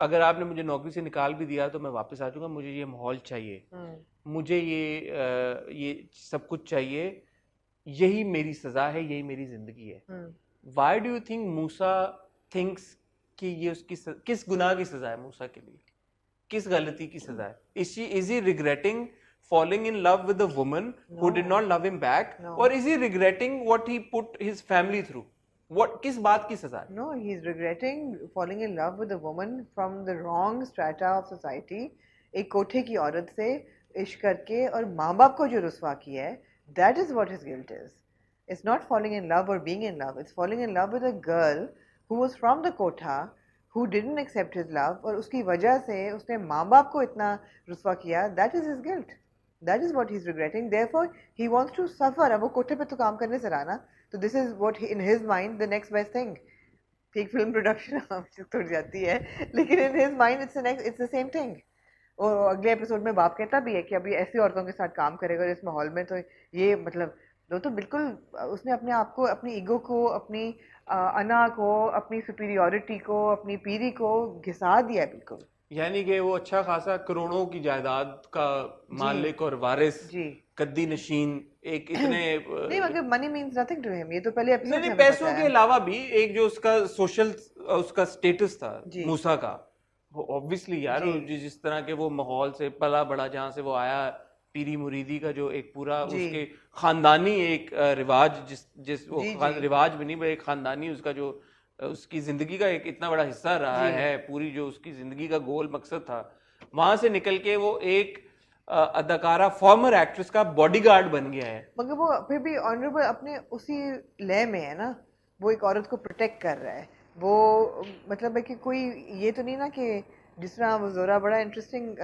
अगर आपने मुझे नौकरी से निकाल भी दिया तो मैं वापस आ जाऊंगा, मुझे ये माहौल चाहिए, मुझे ये सब कुछ चाहिए, यही मेरी सजा है, यही मेरी जिंदगी है। Why do you think Musa thinks कि ये उसकी किस गुनाह की सजा है मूसा के लिए? किस गलती की सजा है? Is he regretting falling in love with a woman who did not love him back, or is he regretting what he put his family through? What, किस बात की सजा है? No, he is regretting falling in love with a woman from the wrong strata of society. एक कोठे की औरत से इश्क करके और माँ बाप को जो रुसवा किया है, that is what his guilt is. It's not falling in love or being in love. It's falling in love with a girl who was from the kotha, who didn't accept his love, और उसकी वजह से उसने माँ बाप को इतना रुसवा किया. That is his guilt. That is what he's regretting. Therefore, he wants to suffer. अब वो कोठे पे तो काम करने से रहा ना, तो this is what in his mind the next best thing. ठीक फिल्म प्रोडक्शन टूट जाती है, लेकिन in his mind it's the same thing. और अगले एपिसोड में बाप कहता भी है कि अभी ऐसी औरतों के साथ काम करेगा इस माहौल में, तो ये मतलब तो बिल्कुल उसने अपने आप को, अपनी ईगो को, अपनी अना को, अपनी सुपीरियोरिटी को, अपनी पीरी को घिसा दिया बिल्कुल। यानी कि वो अच्छा खासा करोड़ों की जायदाद का मालिक और वारिस, कद्दी नशीन, एक इतने नहीं मगर money means nothing to him. ये तो पहले एपिसोड में पैसों के अलावा भी एक जो उसका सोशल उसका स्टेटस था मूसा का, ऑब्वियसली यार जिस तरह के वो माहौल से पला बड़ा, जहाँ से वो आया, पीरी मुरीदी का जो एक पूरा उसके खानदानी एक रिवाज, जिस वो रिवाज भी नहीं, एक खानदानी उसका जो उसकी जिंदगी का एक इतना बड़ा हिस्सा रहा है, पूरी जो उसकी जिंदगी का गोल मकसद था, वहां से निकल के वो एक अदाकारा, फॉर्मर एक्ट्रेस का बॉडीगार्ड बन गया है। मगर वो फिर भी ऑनरेबल अपने उसी लय में है ना, वो एक औरत को प्रोटेक्ट कर रहा है। वो मतलब है कि कोई ये तो नहीं ना कि जिस तरह वो जोरा बड़ा इंटरेस्टिंग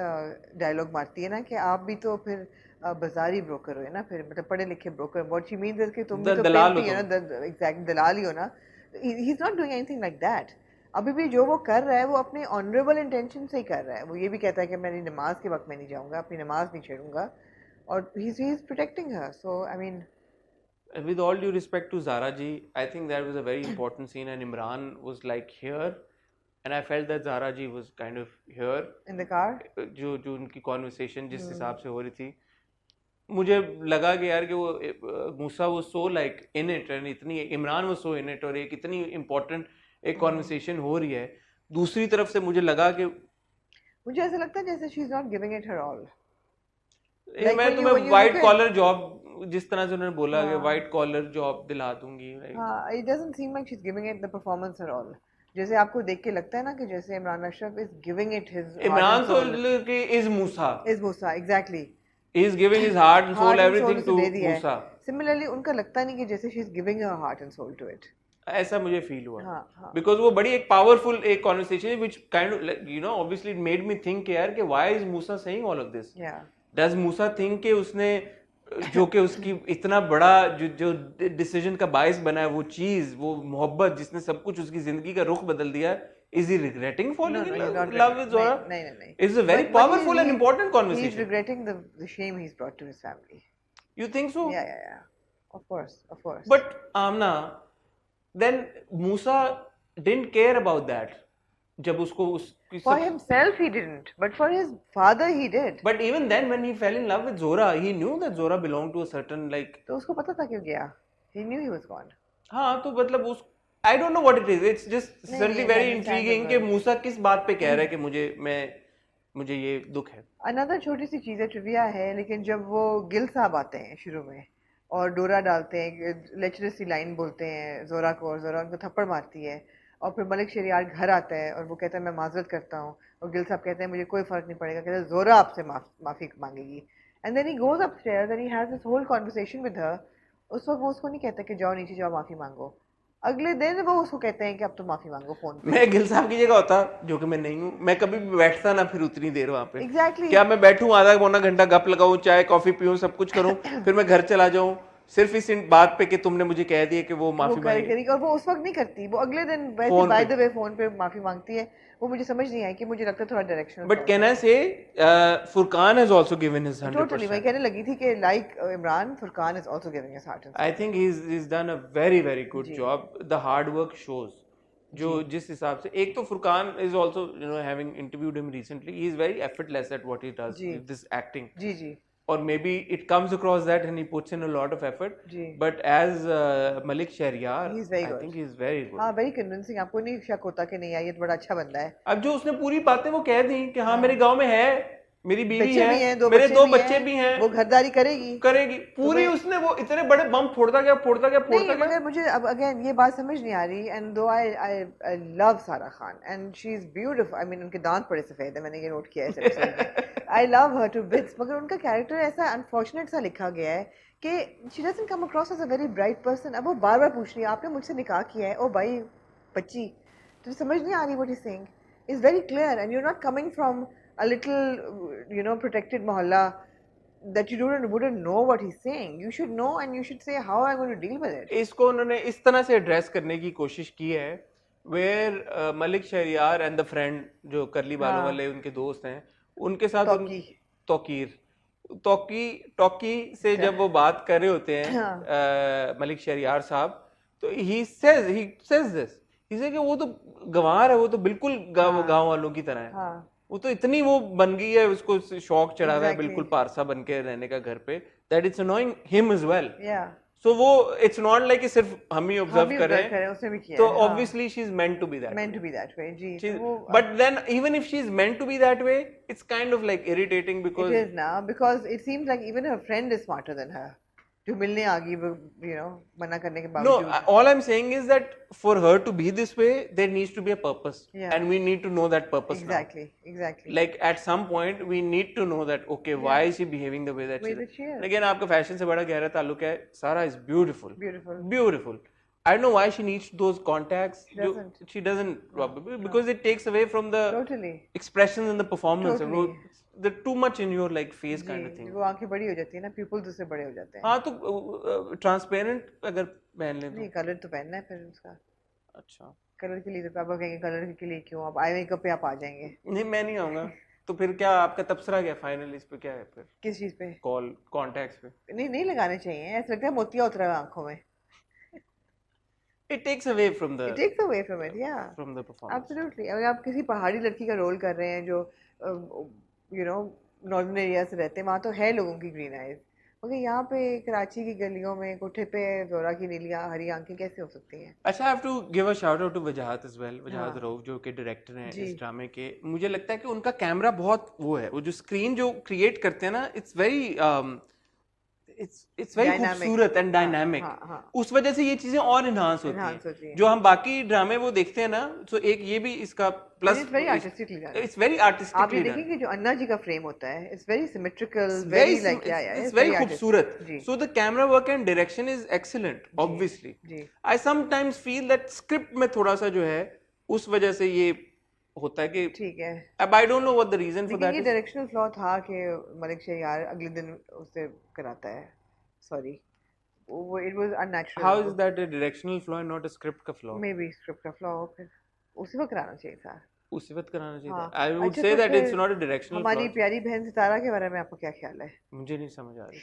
डायलॉग मारती है ना कि आप भी तो फिर बाजारी ब्रोकर हो ना, फिर मतलब पढ़े लिखे broker. What she means is कि तुम भी तो दलाल हो ना, एग्जैक्ट दलाल ही हो ना। ही is not doing anything like that. अभी भी जो वो कर रहा है वो अपने ऑनरेबल इंटेंशन से ही कर रहा है। वो ये भी कहता है कि मैं नमाज के वक्त में नहीं जाऊंगा, अपनी नमाज नहीं छेड़ूंगा, और he is protecting her. So I mean, with all due respect to Zara ji, I think that was a very important scene, and Imran was like here, and I felt that Zara ji was kind of here in the car. जो उनकी conversation जिस हिसाब से हो रही थी, मुझे लगा कि यार कि वो मूसा वो so like in it, and इतनी इमरान वो सो इन इट, और एक इतनी इम्पोर्टेंट एक कॉन्वर्सेशन हो रही है। दूसरी तरफ से मुझे लगा कि मुझे ऐसा लगता है जैसे she is not giving it her all. मैं तुम्हें वाइट कॉलर जॉब जिस तरह से उन्होंने बोला कि हाँ। व्हाइट कॉलर जॉब दिला दूंगी like, हाँ, it doesn't seem like she's giving it the performance at all. जैसे आपको देख के लगता है ना कि जैसे Imran Ashraf is giving it his heart Imran and soul. की is Musa Is Musa, exactly. he is giving his heart and soul Heart and soul everything उसे to दे दिया है. मूसा Similarly, उनका लगता नहीं कि जैसे she's giving her heart and soul to it. ऐसा मुझे फील हुआ हाँ, हाँ. बिकॉज वो बड़ी एक पावरफुल एक कॉन्वर्सेशन है which kind of you know obviously it made me think यार कि why is Musa saying all of this Yeah. Does Musa think कि उसने जो कि उसकी इतना बड़ा जो डिसीजन का बायस बना है वो चीज वो मोहब्बत जिसने सब कुछ उसकी जिंदगी का रुख बदल दिया is he regretting falling in he's not love with Zora नहीं. It's a very But powerful and important he's conversation regretting the shame he's brought to his family. You think so Yeah. Of course. But Amna then Musa didn't care about that जब उसको उसकी For himself he didn't, but for his father he did. but even then when he fell in love with Zora he knew that Zora belonged to a certain like तो उसको पता था क्यों गया? He knew he was gone. हाँ तो मतलब उस I don't know what it is it's just नहीं, certainly नहीं, very understandable. intriguing कि मूसा किस बात पे कह रहा है कि मुझे ये दुख है Another छोटी सी चीज़ है ट्रिविया है लेकिन जब वो गिल साहब आते हैं शुरू में और डोरा डालते हैं लेक्चरस सी लाइन बोलते हैं जोरा को और जोरा उनको थप्पड़ मारती है और फिर मलिक शरियार घर आता है और वो कहता है मैं माजरत करता हूँ और गिल साहब कहते हैं मुझे कोई फर्क नहीं पड़ेगा कहते हैं जोरा आपसे माफ़ी मांगेगी and then he goes upstairs and he has this whole conversation with her उस वक्त वो उसको नहीं कहता कि जाओ नीचे जाओ माफ़ी मांगो अगले दिन वो उसको कहते हैं कि अब तो माफ़ी मांगो फोन पे मैं गिल साहब की जगह होता जो कि मैं नहीं हूँ मैं कभी भी बैठता ना फिर उतनी देर वहां पे एग्जैक्टली क्या मैं बैठूं आधा पौना घंटा गप लगाऊं चाय कॉफी पीऊं सब कुछ करूं फिर मैं घर चला जाऊं सिर्फ इस बात पे कि तुमने मुझे कह दिया कि वो माफी मांगी करेगी और वो उस वक्त नहीं करती वो अगले दिन वैसे फोन बाय पे। द वे फोन पे माफी मांगती है वो मुझे समझ नहीं आई कि मुझे लगता है थोड़ा डायरेक्शन बट कैन आई से Furqan has also given his totally मैं 100% कहने लगी थी कि like Imran Furqan is also giving his heart I think he's done a very good job the hard work shows जो जिस हिसाब से एक तो Furqan is also you know having interviewed him recently he is very effortless at what he does जी। with this acting जी जी or maybe it comes across that and he puts in a lot of effort जी but as Malik Shahryar He is very I good. think he is very good हाँ very convincing आपको नहीं शक होता कि नहीं यार ये तो बड़ा अच्छा बंदा है अब जो उसने पूरी बातें वो कह दी कि हाँ मेरे गांव में है मेरी बीवी बच्चे भी है हैं मेरे दो बच्चे भी हैं वो घरदारी करेगी करेगी पूरी उसने वो इतने बड़े बम फोड़ता गया नहीं मगर मुझे अब अगेन ये बात समझ नहीं आ रही एंड दो आई लव सारा Khan and she is beautiful I mean उनके दांत बड़े सफेद है मैंने ये नोट किया है इस एपिसोड में I love her to bits मगर उनका कैरेक्टर ऐसा अनफॉर्चुनेट सा लिखा गया है कि she doesn't come across as a very bright person अब वो बार बार पूछ रही है आपने मुझसे निकाह किया है ओ भाई बच्ची तो समझ नहीं आ रही what is saying is very clear and you are not coming from a little protected mohalla that you wouldn't know what he's saying you should know and you should say how I'm going to deal with it इसको उन्होंने इस तरह से address करने की कोशिश की है where Malik Shehryar and the friend जो करली बालों वाले उनके दोस्त हैं उनके साथ टॉकी से जब वो बात कर रहे होते हैं मलिक शहरियार साहब तो he says this he says कि वो तो गंवार है वो तो बिल्कुल गांव वालों की तरह है वो तो इतनी वो बन गई है उसको शौक चढ़ा हुआ है बिल्कुल पारसा बन के रहने का घर पे that it's annoying him as well so वो इट्स नॉट लाइक कि सिर्फ हम ही ऑब्जर्व कर रहे हैं तो obviously she is meant to be that way जी but then even if she is meant to be that way it's kind of like irritating because it is now because it seems like even her friend is smarter than her जो मिलने आ गई मना करने के बावजूद No, all I'm saying is that for her to be this way, there needs to be a purpose, and we need to know that purpose exactly Like at some point, we need to know that okay, why is she behaving the way that she is? And again, आपका fashion से बड़ा गहरा ताल्लुक है. Sarah is beautiful. I don't know why she needs those contacts. She doesn't probably because it takes away from the expressions and the performance. They're too much in your like face kind of thing. वो आंखें बड़ी हो जाती है ना pupils उससे बड़े हो जाते हैं हाँ तो ट्रांसपेरेंट अगर पहन ले नहीं कलर तो पहनना है फिर उसका अच्छा कलर के लिए तो पापा कहेंगे कलर के लिए क्यों आप आई मेकअप पे आप आ जाएंगे नहीं मैं नहीं आऊंगा तो फिर क्या आपका तबसरा क्या फाइनल इस पे क्या है फिर किस चीज पे कॉल कॉन्टैक्ट्स पे नहीं लगाने चाहिए ऐसा लगता है मोतिया उतरा है आंखों में it takes away from the performance absolutely अगर आप किसी पहाड़ी लड़की का रोल कर रहे हैं जो नॉर्दर्न एरिया से रहते हैं वहाँ तो है लोगों की ग्रीन आइज मगर यहाँ पे कराची की गलियों में कोठे पे जोरा की नीलियाँ हरी आंखें कैसे हो सकती हैं अच्छा I have to give a shout out to Wajahat as well Wajahat Rauf जो कि डायरेक्टर हैं इस ड्रामे के मुझे लगता है कि उनका कैमरा बहुत वो है वो जो स्क्रीन जो क्रिएट करते हैं ना it's very it's very Dynamic. खूबसूरत एंड डायनामिक। हाँ, हाँ. उस वजह से ये चीजें और इन्हांस Enhance होती होती हैं हैं. जो हम बाकी ड्रामे वो देखते हैं ना। तो एक ये भी इसका plus, It's very artistically done. It's very आप ये आर्टिस्टिकली डन, देखेंगे जो अन्ना जी का फ्रेम होता है, it's very symmetrical, it's very very like yeah, it's it's very very खूबसूरत। artistic. Ji, So the camera work and direction is excellent obviously. Ji. I sometimes feel that script में थोड़ा सा जो है उस वजह से ये होता है कि ठीक है. अब I don't know what the reason for लेकिन that ये is. डायरेक्शनल फ्लॉ था कि मलिक शहरियार अगले दिन उससे कराता है. सॉरी, वो it was unnatural. How is that a directional flaw and not a script का flaw? मे बी स्क्रिप्ट का फ्लॉ फिर उसी वक्त कराना चाहिए था. उसी वक्त कराना चाहिए हाँ. था। I would अच्छा, say तो that it's फिर not a directional हमारी flaw. प्यारी बहन सितारा के बारे में आपको क्या ख्याल है? मुझे नहीं समझ आ रही।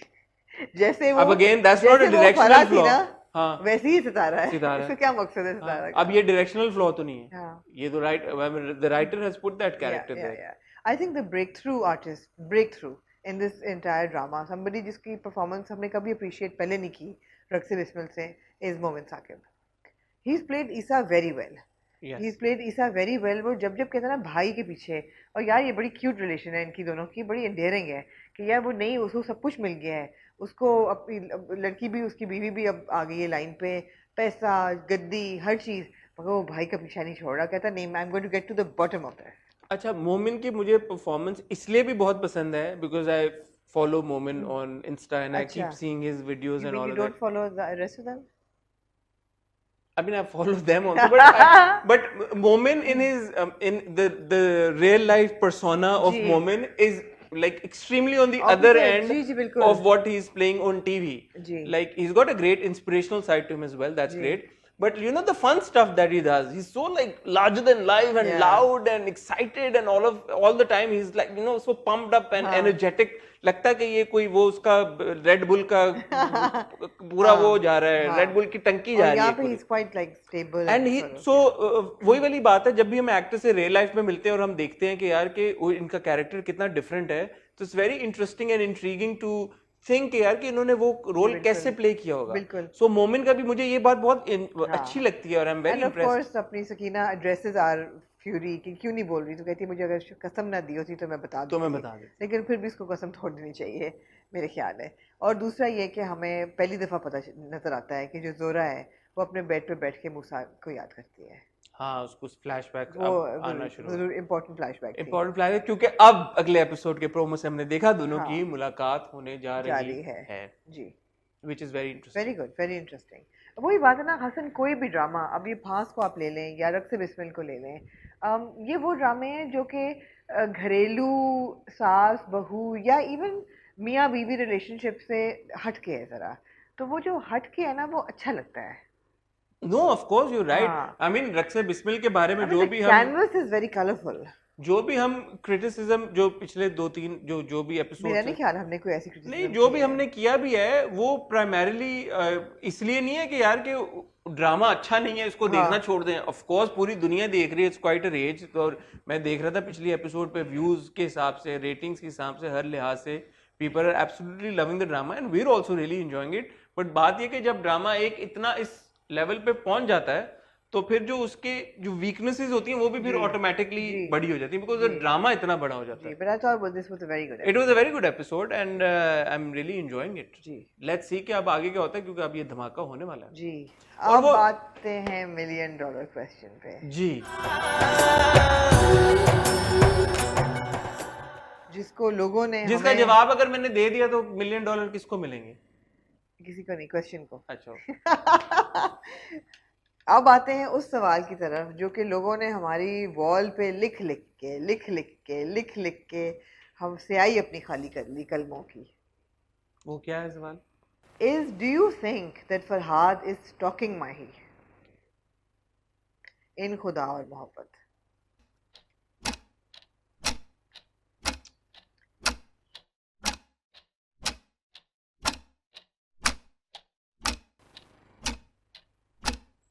जैसे वो अब again that's not a जैसे वो directional फराह थी flaw. ना, हाँ, वैसे ही सितारा है. सितारा है। इसका क्या मकसद है सितारा हाँ, का? अब ये directional flaw तो नहीं है। हाँ. ये तो the writer has put that character there. Yeah. I think the breakthrough in this entire drama, somebody जिसकी performance हमने कभी appreciate पहले नहीं की रक्से बिस्मिल से, is Momin Saqib. He's played Isa very well. Yes. He's played Isa very well. वो जब जब कहता है ना भाई के पीछे, और यार ये बड़ी क्यूट रिलेशन है इनकी दोनों की, बड़ी endearing है कि यार वो नहीं, उसको सब कुछ मिल गया है, उसको अपनी लड़की भी, उसकी बीवी भी अब आ गई है लाइन पे, पैसा, गद्दी, हर चीज, मगर वो भाई का पीछा नहीं छोड़ रहा, कहता नहीं, I am going to get to the bottom of that. अच्छा, मोमिन की मुझे परफॉर्मेंस इसलिए भी बहुत पसंद है बिकॉज आई फॉलो मोमिन ऑन इंस्टा एंड आई अच्छा. Keep seeing his videos and all You of don't that. follow the rest of them? I mean, I follow them also, but Momin in his in the real life persona of जी. Momin is like extremely on the Opposite, other end जी, जी, बिल्कुल. of what he's playing on TV. Ji. Like he's got a great inspirational side to him as well. That's ji. great. But you know the fun stuff that he does. He's so like larger than life and Yeah. loud and excited and all the time. He's like so pumped up and हाँ. energetic. लगता है कि ये कोई वो उसका red bull का पूरा वो जा रहा है, रेड बुल की टंकी जा रही है यहाँ पे पूरी। he's quite like stable. And he so वही वाली बात है, जब भी हम एक्टर से रियल लाइफ में मिलते हैं और हम देखते हैं कि यार कि इनका कैरेक्टर कितना डिफरेंट है, तो it's very interesting and intriguing to think यार कि इन्होंने वो रोल कैसे प्ले किया होगा। बिल्कुल. सो मोमिन का भी मुझे ये बात बहुत अच्छी लगती है और I am very And of impressed. course अपनी सकीना addresses are फ्यूरी कि क्यों नहीं बोल रही, तो कहती है मुझे अगर कसम ना दी होती तो मैं बता तो मैं दूंगी. बता देती। लेकिन फिर भी इसको कसम तोड़ देनी चाहिए मेरे ख्याल है. और दूसरा ये कि हमें पहली दफा पता नजर आता है कि जो जोरा है वो अपने बेड पे बैठ के मूसा को याद करती है. हाँ, उसको फ्लैशबैक वो आना शुरू जरूर इम्पोर्टेंट फ्लैशबैक थी. इम्पोर्टेंट फ्लैश, क्योंकि अब अगले एपिसोड के प्रोमो से हमने देखा दोनों की मुलाकात होने जा रही है, जी. which is very interesting. Very good, very interesting. वही बात है ना हसन, कोई भी ड्रामा, अब ये फांस को आप ले लें या रक्स बिस्मिल को ले लें, ये वो ड्रामे हैं जो कि घरेलू सास बहू या इवन मियाँ बीवी रिलेशनशिप से हट के है ज़रा, तो वो जो हट के है ना वो अच्छा लगता है. No, of course you're right. हाँ. I mean, रक्स बिस्मिल के बारे में I mean, जो the भी हम canvas is very colourful. Criticism जो पिछले 2-3 जो भी एपिसोड मेरा नहीं ख्याल हमने कोई ऐसी criticism नहीं, जो की भी है. हमने किया भी है वो प्राइमरीली इसलिए नहीं है कि यार कि ड्रामा अच्छा नहीं है इसको देखना छोड़ दें। ऑफ कोर्स पूरी दुनिया देख रही है, इट्स क्वाइट अ रेज। तो मैं देख रहा था पिछली एपिसोड पे व्यूज के हिसाब से, रेटिंग्स के हिसाब से, हर लिहाज से people are absolutely loving the drama and we are also really enjoying it. But बात ये कि जब ड्रामा एक इतना इस लेवल पे पहुंच जाता है तो फिर जो उसके जो वीकनेसेस होती हैं वो भी फिर ऑटोमेटिकली बड़ी हो जाती है, बिकॉज ड्रामा इतना बड़ा हो जाता है। But I thought this was a very good. It was a very good episode and I am really enjoying it. जी. लेट्स सी कि अब आगे क्या होता है, क्योंकि अब ये धमाका होने वाला है। जी. और अब वो- आते हैं $1 million क्वेश्चन पे, जी, जिसको लोगों ने जिसका हमें- जवाब अगर मैंने दे दिया तो $1 million किसको मिलेंगे? किसी को नहीं, क्वेश्चन को. अच्छा, अब आते हैं उस सवाल की तरफ जो कि लोगों ने हमारी वॉल पे लिख लिख के हम स्याही अपनी खाली कर ली कलमों की. वो क्या है सवाल? Do you think that Farhad is stalking माही इन खुदा और मोहब्बत?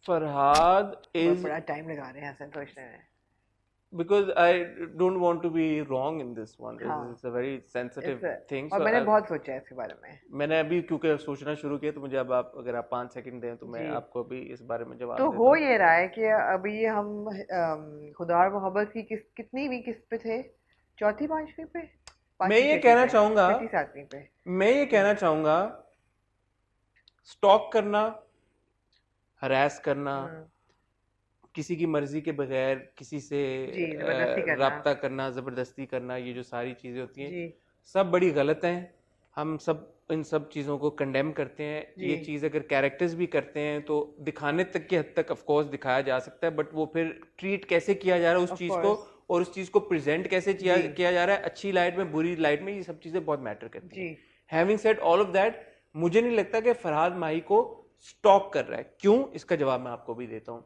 फरहाद बहुत is बड़ा टाइम लगा रहे हैं हसन सोचने में. because I don't want to be wrong in this one. हाँ. It's a very sensitive thing. और So मैंने I- बहुत सोचा है इसके बारे में. मैंने अभी क्योंकि सोचना शुरू किया तो मुझे अब आप अगर आप 5 सेकंड दें तो मैं जी. आपको भी इस बारे में जवाब तो देता हो हूं। ये रहा है कि अभी हम खुदा और मोहब्बत की कितनी किस्त पे थे? चौथी पांचवी पे? मैं ये कहना चाहूंगा- छठी सातवीं पे. मैं ये कहना चाहूंगा स्टॉक करना, हरास करना, हम्म, किसी की मर्जी के बगैर किसी से जी जबरदस्ती करना राब्ता करना, जबरदस्ती करना, ये जो सारी चीजें होती हैं जी सब बड़ी गलत हैं। हम सब इन सब चीज़ों को कंडेम करते हैं। जी ये चीज़ अगर कैरेक्टर्स भी करते हैं तो दिखाने तक की हद तक ऑफ कोर्स दिखाया जा सकता है, बट वो फिर ट्रीट कैसे किया जा रहा है उस ऑफ चीज़ को, कोर्स और उस चीज़ को प्रेजेंट कैसे किया जी किया जा रहा है, अच्छी लाइट में बुरी लाइट में, ये सब चीज़ें बहुत मैटर करती जी हैं। Having said all of that, मुझे नहीं लगता कि फरहाद माही को स्टॉक कर रहा है। क्यों, इसका जवाब मैं आपको भी देता हूँ।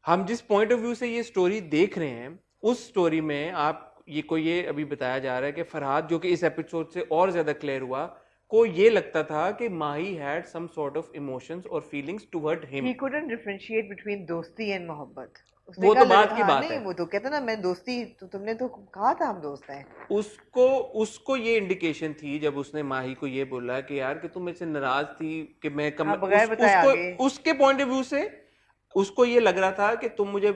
हम जिस पॉइंट ऑफ व्यू से ये स्टोरी देख रहे हैं, उस स्टोरी में आप ये अभी बताया जा रहा है कि फरहाद, जो कि इस एपिसोड से और ज्यादा क्लियर हुआ, को ये लगता था कि Mahi had some sort of emotions और feelings toward him. He couldn't differentiate between दोस्ती एंड मोहब्बत। उसने वो कहा तो बात की हाँ बात नहीं, है। वो तो कहता ना मैं दोस्ती, तो तुमने तो कहा था हम दोस्त हैं। उसको उसको ये इंडिकेशन थी जब उसने माही को ये बोला कि यार कि तुम मेरे से नाराज थी कि मैं हाँ बगैर बताए आगे उसके पॉइंट ऑफ व्यू से उसको ये लग रहा था कि तुम मुझे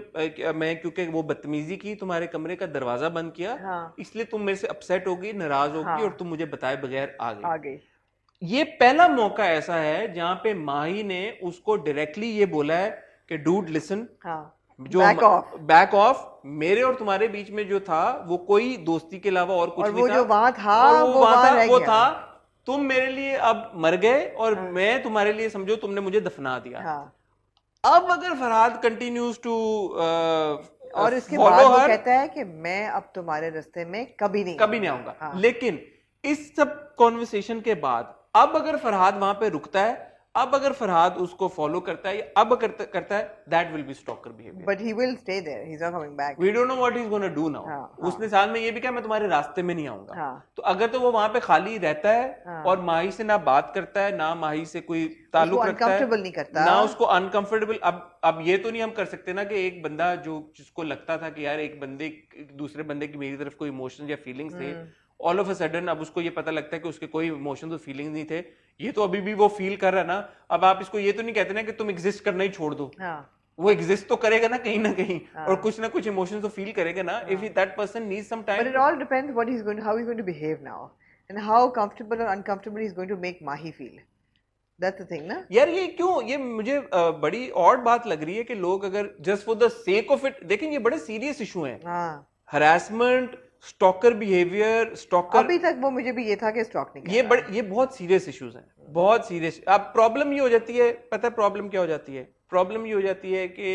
मैं क्योंकि वो बदतमीजी की, तुम्हारे कमरे का दरवाजा बंद किया, हाँ इसलिए तुम मेरे से अपसेट होगी, नाराज होगी, और हाँ तुम मुझे बताए बगैर आ गई। आ गई ये पहला मौका ऐसा है जहां पे माही ने उसको डायरेक्टली ये बोला है कि डूड लिसन, हाँ जो बैक ऑफ। बैक ऑफ, मेरे और तुम्हारे बीच में जो था वो कोई दोस्ती के अलावा और कुछ और नहीं वो था, जो वहां था और वो वहां वहां था, रह वो गया। था, तुम मेरे लिए अब मर गए और हाँ मैं तुम्हारे लिए, समझो तुमने मुझे दफना दिया। हाँ अब अगर फरहाद कंटिन्यूज टू और इसके फॉलो बाद वो हर, कहता है कि मैं अब तुम्हारे रास्ते में कभी नहीं कभी नहीं आऊंगा। आऊंगा, हाँ लेकिन इस सब कॉन्वर्सेशन के बाद अब अगर फरहाद वहां पे रुकता है, अब अगर फरहाद उसको फॉलो करता है, अब करता है, that will be stalker behaviour. But he will stay there, he is not coming back. We don't know what he is gonna do now. हाँ हाँ उसने साथ में ये भी कहा मैं तुम्हारे रास्ते में नहीं आऊंगा। हाँ तो अगर तो वो वहां पे खाली रहता है हाँ और माही से ना बात करता है, ना माही से कोई उसको ताल्लुक रखता है, अनकंफर्टेबल नहीं करता। ना उसको अनकंफर्टेबल। अब ये तो नहीं हम कर सकते ना कि एक बंदा जो जिसको लगता था कि यार एक बंदे दूसरे बंदे की मेरी तरफ कोई इमोशंस या फीलिंग्स थे, ऑल ऑफ अ सडन अब उसको ये पता लगता है कि उसके कोई इमोशंस और फीलिंग्स नहीं थे। ये तो अभी भी वो फील कर रहा है ना। अब आप इसको ये तो नहीं कहते ना कि तुम एग्जिस्ट करना ही छोड़ दो, हाँ वो एग्जिस्ट तो करेगा ना कहीं, हाँ और कुछ ना कुछ इमोशंस तो फील करेगा ना, if that person needs some But time. it all depends what he's going, how he's going to behave now, and how comfortable or uncomfortable he's going to make Mahi feel. That's the thing, ना? यार ये क्यों, ये मुझे बड़ी odd बात लग रही है कि लोग अगर just for the sake of it, देखें ये बड़े सीरियस इशू हैं, हाँ हरासमेंट, स्टॉकर बिहेवियर, स्टॉकर, अभी तक वो मुझे भी ये था कि स्टॉक नहीं ये करना। बड़े, ये बहुत सीरियस इश्यूज हैं, बहुत सीरियस। अब प्रॉब्लम ये हो जाती है, पता है प्रॉब्लम क्या हो जाती है? प्रॉब्लम ये हो जाती है कि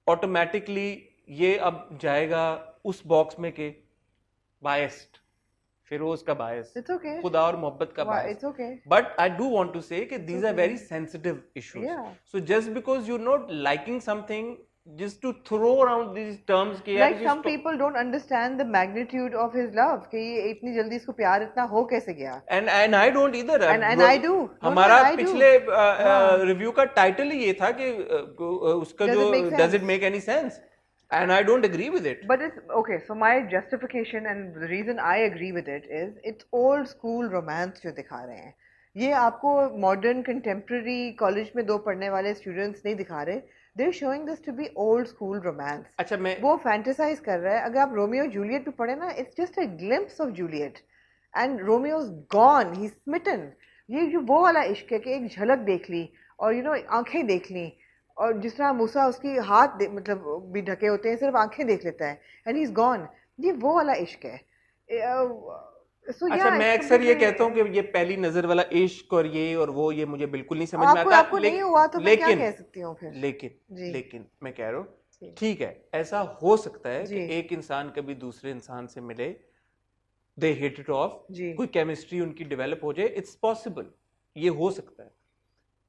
ऑटोमेटिकली ये अब जाएगा उस बॉक्स में के बायस्ड, फिरोज का बायस, It's okay. खुदा और मोहब्बत का Why, bias. it's okay. But I do want to say कि these are very sensitive issues. Yeah. So just because you not liking something, just to throw around these terms कि यार Like ये some people don't understand the magnitude of his love, कि ये इतनी जल्दी इसको प्यार इतना हो कैसे गया? and I don't either। And I do. No, हमारा no, I do. पिछले हाँ. रिव्यू का टाइटल ही ये था कि उसका Does जो it make sense? does it make any sense, and I don't agree with it। But it's okay. So my justification and the reason I agree with it is it's old school romance जो दिखा रहे हैं। ये आपको modern contemporary college में दो पढ़ने वाले students नहीं दिखा रहे। They're showing this to be old school romance. अच्छा मैं वो fantasize कर रहा है। अगर आप रोमियो जूलियट भी पढ़े ना, it's just a glimpse of Juliet, and Romeo's gone. He's smitten. ये जो वो वाला इश्क है कि एक झलक देख ली और आंखें देख ली, और जिस तरह मूसा उसकी हाथ मतलब भी ढके होते हैं, सिर्फ आंखें देख लेता है, एंड ही इज गॉन। ये वो वाला इश्क है। अच्छा मैं अक्सर ये कहता हूँ कि ये पहली नजर वाला इश्क और वो ये मुझे बिल्कुल नहीं समझ में आता। आपको नहीं हुआ तो मैं क्या कह सकती हूँ फिर? लेकिन मैं कह रहा हूँ ठीक है, ऐसा हो सकता है कि जी। एक इंसान कभी दूसरे इंसान से मिले, दे हिट इट ऑफ, जी। कोई केमिस्ट्री उनकी डेवलप हो जाए, इट्स पॉसिबल, ये हो सकता है।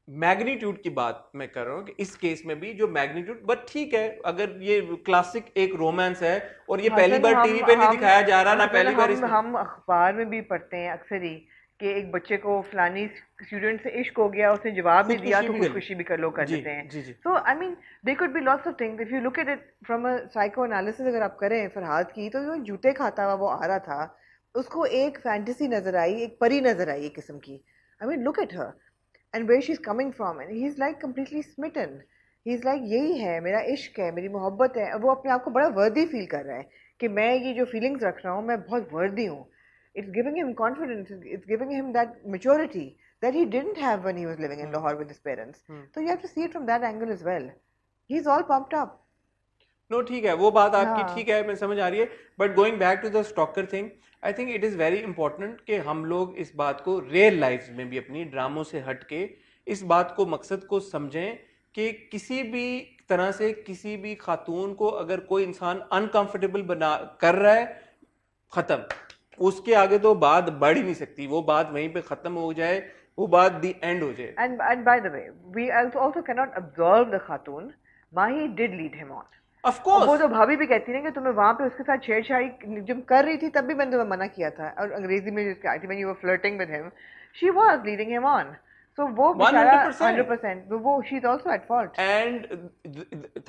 मैग्नीट्यूड की बात मैं कर रहा हूँ कि इस केस में भी जो मैग्नीट्यूड, बट ठीक है, अगर ये क्लासिक एक रोमांस है और ये पहली बार टीवी पे नहीं दिखाया जा रहा ना, पहली बार हम अखबार में भी पढ़ते हैं अक्सर ही कि एक बच्चे को फलानी स्टूडेंट से इश्क हो गया, उसने जवाब नहीं दिया तो खुदकुशी भी कर लो कर देते हैं। So I mean they could be lots of things if you look at it from a psychoanalysis. अगर आप करें फरहाद की, तो वो जूते खाता हुआ वो आ रहा था, उसको एक फैंटेसी नजर आई, एक परी नजर आई एक किस्म की। I mean look at her and where she's coming from, and he's like completely smitten. He's like यही है मेरा इश्क है, मेरी मोहब्बत है। वो अपने आप को बड़ा वर्दी फील कर रहा है कि मैं ये जो फीलिंग्स रख रहा हूँ मैं बहुत वर्दी हूँ। It's giving him confidence, it's giving him that maturity that he didn't have when he was living in Lahore with his parents. So you have to see it from that angle as well. He's all pumped up. No ठीक है, वो बात आपकी हाँ. ठीक है, मैं समझ आ रही है, but going back to the stalker thing, I think it is very important कि हम लोग इस बात को रियल लाइफ में भी अपनी ड्रामों से हट के इस बात को, मकसद को समझें कि किसी भी तरह से किसी भी खातून को अगर कोई इंसान अनकंफर्टेबल बना कर रहा है, खत्म, उसके आगे तो बात बढ़ ही नहीं सकती, वो बात वहीं पे खत्म हो जाए, वो बात दी एंड हो जाए. And by the way, we also cannot absolve the Khatun. Mahi did lead him on. Of course. वो तो भाभी भी कहती है कि तुम्हें वहां पे उसके साथ छेड़छाड़ी जब कर रही थी तब भी मैंने तुम्हें मना किया था, और अंग्रेजी में जिसकी आई थी, when you were flirting with him, she was leading him on. So वो बेचारा 100%, वो she is also at fault. And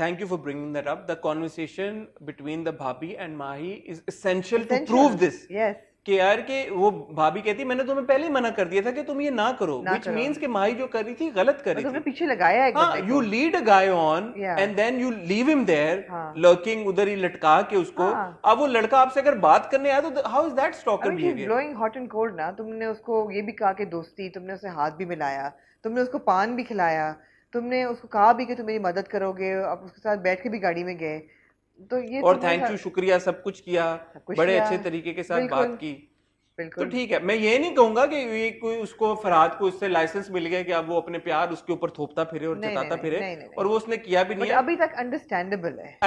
thank you for bringing that up. The conversation between the Bhabhi and Mahi is essential to prove this. Yes. कि यार कि वो भाभी कहती मैंने तुम्हें पहले ही मना कर दिया था कि तुम ये ना करो, which means कि माही जो कर रही थी गलत कर रही तुमने थी. पीछे लगाया एक बंदे को. You lead a guy on and then you leave him there lurking, उधर ही लटका के उसको. अब वो लड़का आपसे अगर बात करने आया तो how is that stalker behavior? Blowing hot and cold ना, तुमने उसको ये भी कहा कि दोस्ती, तुमने उसे हाथ भी मिलाया, तुमने उसको पान भी खिलाया, तुमने उसको कहा भी कि तुम मेरी मदद करोगे, आप उसके साथ बैठ के भी गाड़ी में गए, तो ये और थैंक यू, शुक्रिया, सब कुछ किया, बड़े अच्छे तरीके के साथ बात की. तो ठीक है, मैं ये नहीं कहूंगा कि ये कोई उसको फरहाद को इससे लाइसेंस मिल गया कि अब वो अपने प्यार उसके ऊपर थोपता फिरे और जताता फिरे, और वो उसने किया भी नहीं है. अभी तक अंडरस्टैंडेबल है.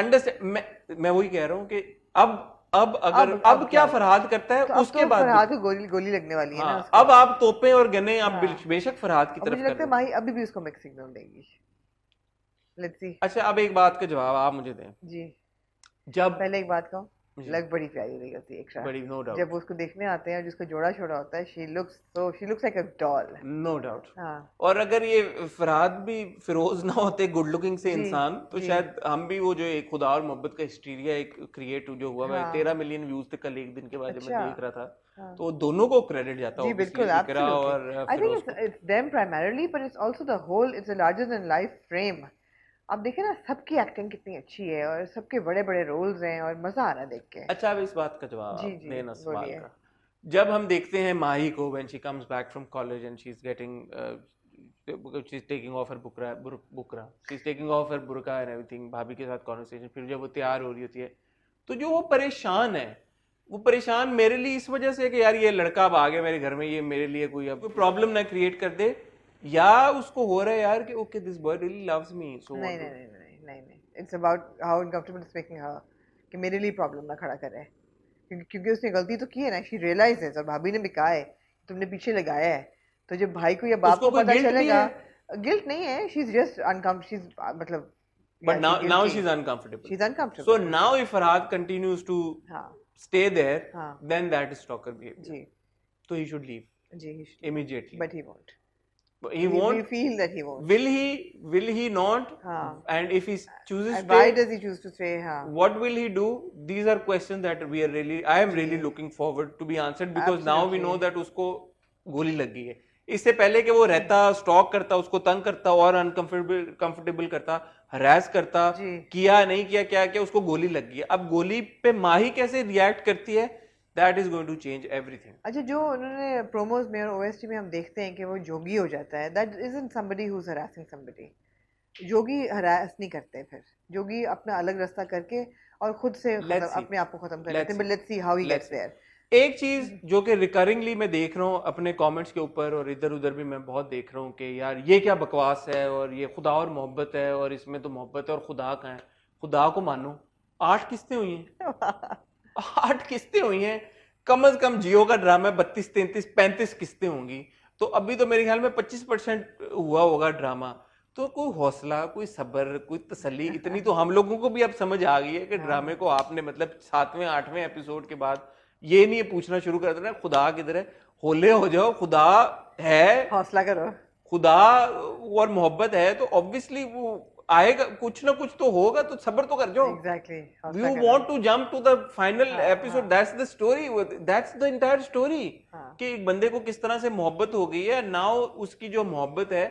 मैं वही कह रहा हूँ कि अब क्या फरहाद करता है, उसके बाद फरहाद को गोली लगने वाली है ना. अब आप तोपे और गने आप बेशक फरहाद की तरफ. मुझे लगता है माही अभी भी उसको मिक्स सिग्नल देगी. Let's see. अच्छा, अब एक बात का जवाब आप मुझे दें जी. जब पहले एक बात कहूँ, लग बड़ी प्यारी रही होती है एक बड़ी, नो डाउट. जब उसको देखने आते हैं और जिसको जोड़ा छोड़ा होता है, she looks like a doll. No doubt. हाँ. और अगर ये फरहाद भी फिरोज ना होते गुड लुकिंग से इंसान, तो शायद हम भी वो जो एक खुदा और मोहब्बत का हिस्टीरिया एक क्रिएट जो हुआ, 13 मिलियन व्यूज तक कल एक दिन के बाद जब मैं देख रहा था, तो दोनों को क्रेडिट जाता है. जी बिल्कुल, absolutely. I think it's them primarily, but it's also the whole, it's a larger than life frame. आप देखें ना, सबकी एक्टिंग कितनी अच्छी है और सबके बड़े बड़े रोल्स हैं और मजा आ रहा है देख के. अच्छा, अब इस बात का जवाब देना सवाल का. जब हम देखते हैं माही को when she comes back from college and she's taking off her burqa, she's taking off her burqa and everything, भाभी के साथ conversation, फिर जब वो तैयार हो रही होती है, तो जो वो परेशान है, वो परेशान मेरे लिए इस वजह से कि यार ये लड़का अब आ गया मेरे घर में, ये मेरे लिए कोई अब प्रॉब्लम ना क्रिएट कर दे, या उसको हो रहा है यार कि okay this boy really loves me. So नहीं, it's about how uncomfortable it's making her कि मेरे लिए प्रॉब्लम ना खड़ा करे, क्योंकि उसने गलती तो की है ना. शी रियलाइजेस, और भाभी ने भी कहा है तुमने पीछे लगाया है, तो जब भाई को या बाप को पता चलेगा, गिल्ट नहीं है, शी इज जस्ट अनकंफर्टेबल, मतलब but now she's uncomfortable. So now if Farhad continues to stay there, then that is stalker behavior. So he should leave immediately. But he won't. He won't. We feel that he won't. Will he not? And if he chooses to, why does he choose to stay? What will he do? These are questions that I am really looking forward to be answered, because now we know that उसको गोली लग गई है. इससे पहले कि वो रहता, स्टॉक करता, उसको तंग करता और अनकंफर्टेबल करता, हरास करता, किया नहीं किया, क्या उसको गोली लग गई है. अब गोली पे माही कैसे रिएक्ट करती है, that is going to change everything. अच्छा, जो उन्होंने प्रोमोज में और ओएसटी में हम देखते हैं कि वो जोगी हो जाता है, that isn't somebody who's harassing somebody. Jogi harass नहीं करते, फिर जोगी अपना अलग रास्ता करके और खुद से अपने आप को खत्म कर लेते हैं. But let's see how he gets there. एक चीज जो कि रिकरिंगली मैं देख रहा हूँ अपने कमेंट्स के ऊपर और इधर उधर भी मैं बहुत देख रहा हूँ कि यार ये क्या बकवास है, और ये खुदा और मोहब्बत है, और इसमें तो मोहब्बत है और खुदा का है. खुदा को मानो, 8 किस्तें हुई हैं. 8 किस्तें हुई हैं, कम से कम जियो का ड्रामा 32, 33, 35 किस्तें होंगी, तो अभी तो मेरे ख्याल में 25% हुआ होगा ड्रामा. तो कोई हौसला, कोई सब्र, कोई तसल्ली, इतनी तो हम लोगों को भी अब समझ आ गई है कि ड्रामे को आपने मतलब 7वें 8वें एपिसोड के बाद ये नहीं पूछना शुरू कर देना खुदा किधर है. होले हो जाओ, खुदा है, हौसला करो, खुदा और मोहब्बत है, तो ऑब्वियसली वो आएगा, कुछ ना कुछ तो होगा, तो सब्र तो कर जाओ. Exactly. You want to jump to the final episode. That's the story. That's the entire story. कि एक बंदे को किस तरह से मोहब्बत हो गई है. Now उसकी जो मोहब्बत है,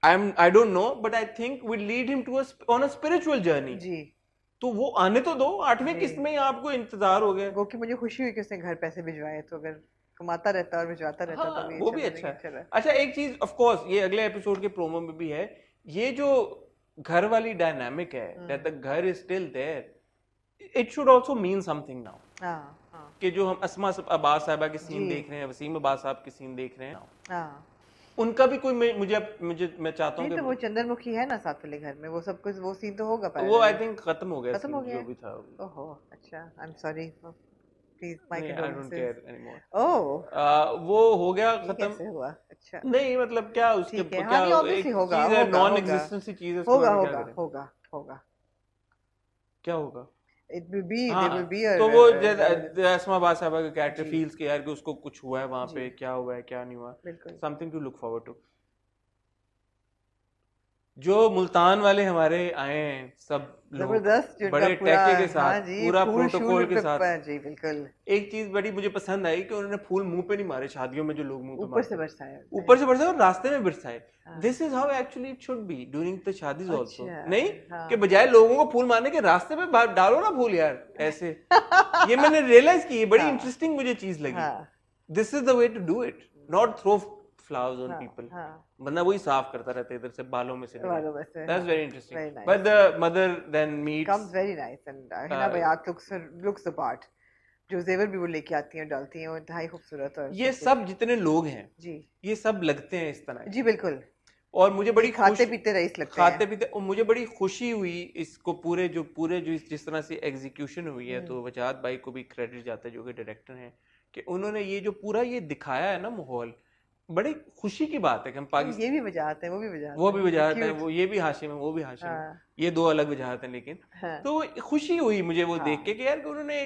I don't know, but I think will lead him to on a spiritual journey. जी. तो वो आने तो दो, 8वें किस्त में ही आपको इंतजार हो गया. वो कि मुझे खुशी हुई कि उसने घर पैसे भिजवाए, तो अगर कमाता रहता है और भिजवाता रहता है, हाँ, तो भी वो भी अच्छा अच्छा है। है। अच्छा, एक चीज ऑफ कोर्स ये अगले एपिसोड के प्रोमो में भी है, ये जो घर वाली डायनामिक है, दैट द घर is still there, it should also mean something now. हाँ हाँ कि जो हम अस्मा अब्बास साहिबा के सीन जी देख रहे हैं, वसीम अब्बास साहब के सीन देख रहे हैं, हाँ। उनका भी कोई मुझे मैं चाहता हूँ नहीं तो वो कि चंद्रमुखी है ना साथ वाले घर में, वो सब कुछ वो सीन तो होगा वो आई पैरेलल। थिंक खत्म हो गया खत्म हो सीन गया जो है? भी था। ओहो, अच्छा, I am sorry, please my नहीं, I don't condolences. Care anymore. Oh, वो हो गया ये खत्म। कैसे हुआ? अच्छा, नहीं मतलब क्या उसके ठीक है, हाँ क्या, नहीं ऑब्वियसली एक होगा चीज है, होगा नॉन होगा एग्जिस्टेंस की चीज है, उसके होगा बारे में क्या होगा करें? होगा होगा। क्या होगा? इट विल बी, हाँ, देयर विल बी अ तो वो अस्मा अब्बास साहिबा का कैरेक्टर जी फील्स के यार कि उसको कुछ हुआ है वहां जी पे, क्या हुआ है क्या नहीं हुआ, बिल्कुल। Something to look forward to. जो मुल्तान वाले हमारे आए हैं सब लोग, जबरदस्त जिनका बड़े पूरा, टैके के हाँ साथ, जी, पूरा फूल प्रोटोकॉल शूल के साथ। जी बिल्कुल। एक चीज बड़ी मुझे पसंद आई कि उन्होंने फूल मुंह पे नहीं मारे, शादियों में जो लोग मुंह पे ऊपर से मारते हैं, बरसाया ऊपर से बरसाए और रास्ते में बरसाए। हाँ। This is how actually it should be during the शादीज आल्सो, अच्छा नहीं हाँ कि बजाय लोगों को फूल मारने के रास्ते पे डालो ना फूल यार ऐसे। ये मैंने रियलाइज की, ये बड़ी हाँ इंटरेस्टिंग मुझे चीज लगी। हाँ this is the way to do it, not throw flowers on हाँ पीपल। हाँ, वरना वही साफ करता रहता है इधर से बालों में से निकल। वालों में से, दैट्स हाँ, very interesting. very but nice, the mother then meets, comes very nice and Hina Bayat looks the part, जो जेवर भी वो लेके आती हैं और डालती हैं, वो इंतहाई खूबसूरत और ये सब सब जितने लोग हैं कुछ जी ये सब लगते हैं इस तरह जी के। बिल्कुल। और मुझे बड़ी ये खाते खुश पीते रईस लगते खाते हैं। पीते, और मुझे बड़ी खुशी हुई इसको पूरे जो जिस तरह से एग्जीक्यूशन हुई है, तो वजाहत भाई को भी क्रेडिट जाता है जो कि डायरेक्टर हैं, कि उन्होंने ये जो पूरा ये दिखाया है ना माहौल, बड़ी खुशी की बात है कि हम पाकिस्तान, ये भी वजाहत है, वो भी वो भी वजाहत वजाहत है, क्यूट। वो ये भी हाशिम है, वो भी हाशिम है, हाँ ये दो अलग वजाहत हैं, लेकिन हाँ तो खुशी हुई मुझे वो देख हाँ के कि यार कि उन्होंने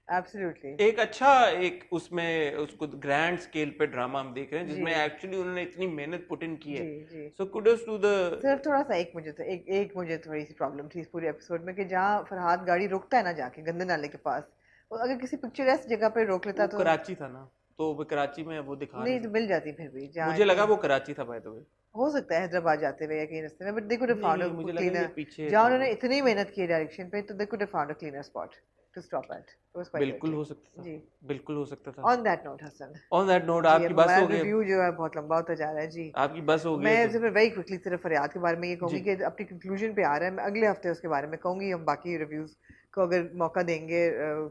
एब्सोल्युटली एक अच्छा एक उसमें उसको ग्रैंड स्केल पे ड्रामा हम देख रहे हैं जी जिसमें एक्चुअली उन्होंने इतनी मेहनत पुट इन की है। जी जी। सो कुडोस टू द। सिर्फ थोड़ा सा एक मुझे तो एक मुझे थोड़ी सी प्रॉब्लम थी इस पूरे एपिसोड में कि जहाँ फरहाद गाड़ी रोकता है ना जाके गंदे नाले के पास, और अगर किसी पिक्चरैस्क जगह पे रोक लेता वो तो कराची था ना, तो वो कराची में वो दिखा नहीं नहीं तो मिल जाती फिर भी सकते। जहाँ मुझे लगा कहीं वो कराची था बाय द वे। हो सकता है हैदराबाद जाते हुए या कहीं रास्ते में, but they could have found नहीं, अ मुझे लगा ये क्लीनर, पीछे जहाँ था उन्होंने वो। इतनी मेहनत की डायरेक्शन पे, तो they could have found a cleaner spot to stop at, it was quite बिल्कुल ओके हो सकता था, जी। बिल्कुल हो सकता था। On that note Hasan on that note, जी, आपकी अब बस हमारा हो गई, रिव्यू जो है बहुत लंबा होता जा रहा है जी। आपकी बस हो गई मैं है तो सिर्फ वेरी क्विकली सिर्फ फरियाद के बारे में ये जी। कहूंगी कि अपनी कंक्लूजन पे आ रहा है, मैं अगले हफ्ते उसके बारे में कहूंगी, हम बाकी रिव्यूज को अगर मौका देंगे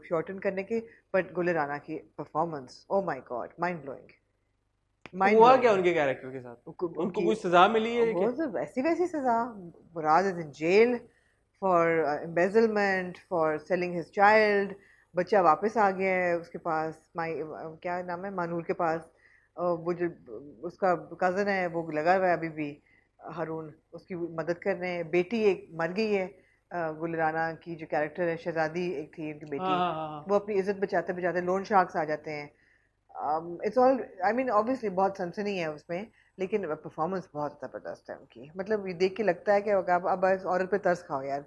शॉर्टन करने के। बट गुल राना की performance, oh my God, mind blowing, mind हुआ क्या ब्लोइंग। उनके कैरेक्टर के साथ? उनको उनकी कोई सजा मिली है वो क्या? तो वैसी वैसी सजा, Murad is in jail for embezzlement for selling his child, बच्चा वापस आ गया है उसके पास, माई क्या नाम है, मानूर के पास, वो जो उसका कज़न है वो लगा हुआ है अभी भी, हारून, उसकी मदद कर रहे हैं। बेटी एक मर गई है, गुल राना की जो कैरेक्टर है शहजादी एक थी उनकी हाँ बेटी, हाँ हाँ वो अपनी इज्जत बचाते बचाते लोन शार्क्स आ जाते हैं। It's all, I mean obviously बहुत सनसनी है उसमें, लेकिन परफॉर्मेंस बहुत ज़बरदस्त है उनकी, मतलब ये देख के लगता है कि अब इस औरत पे तरस खाओ यार।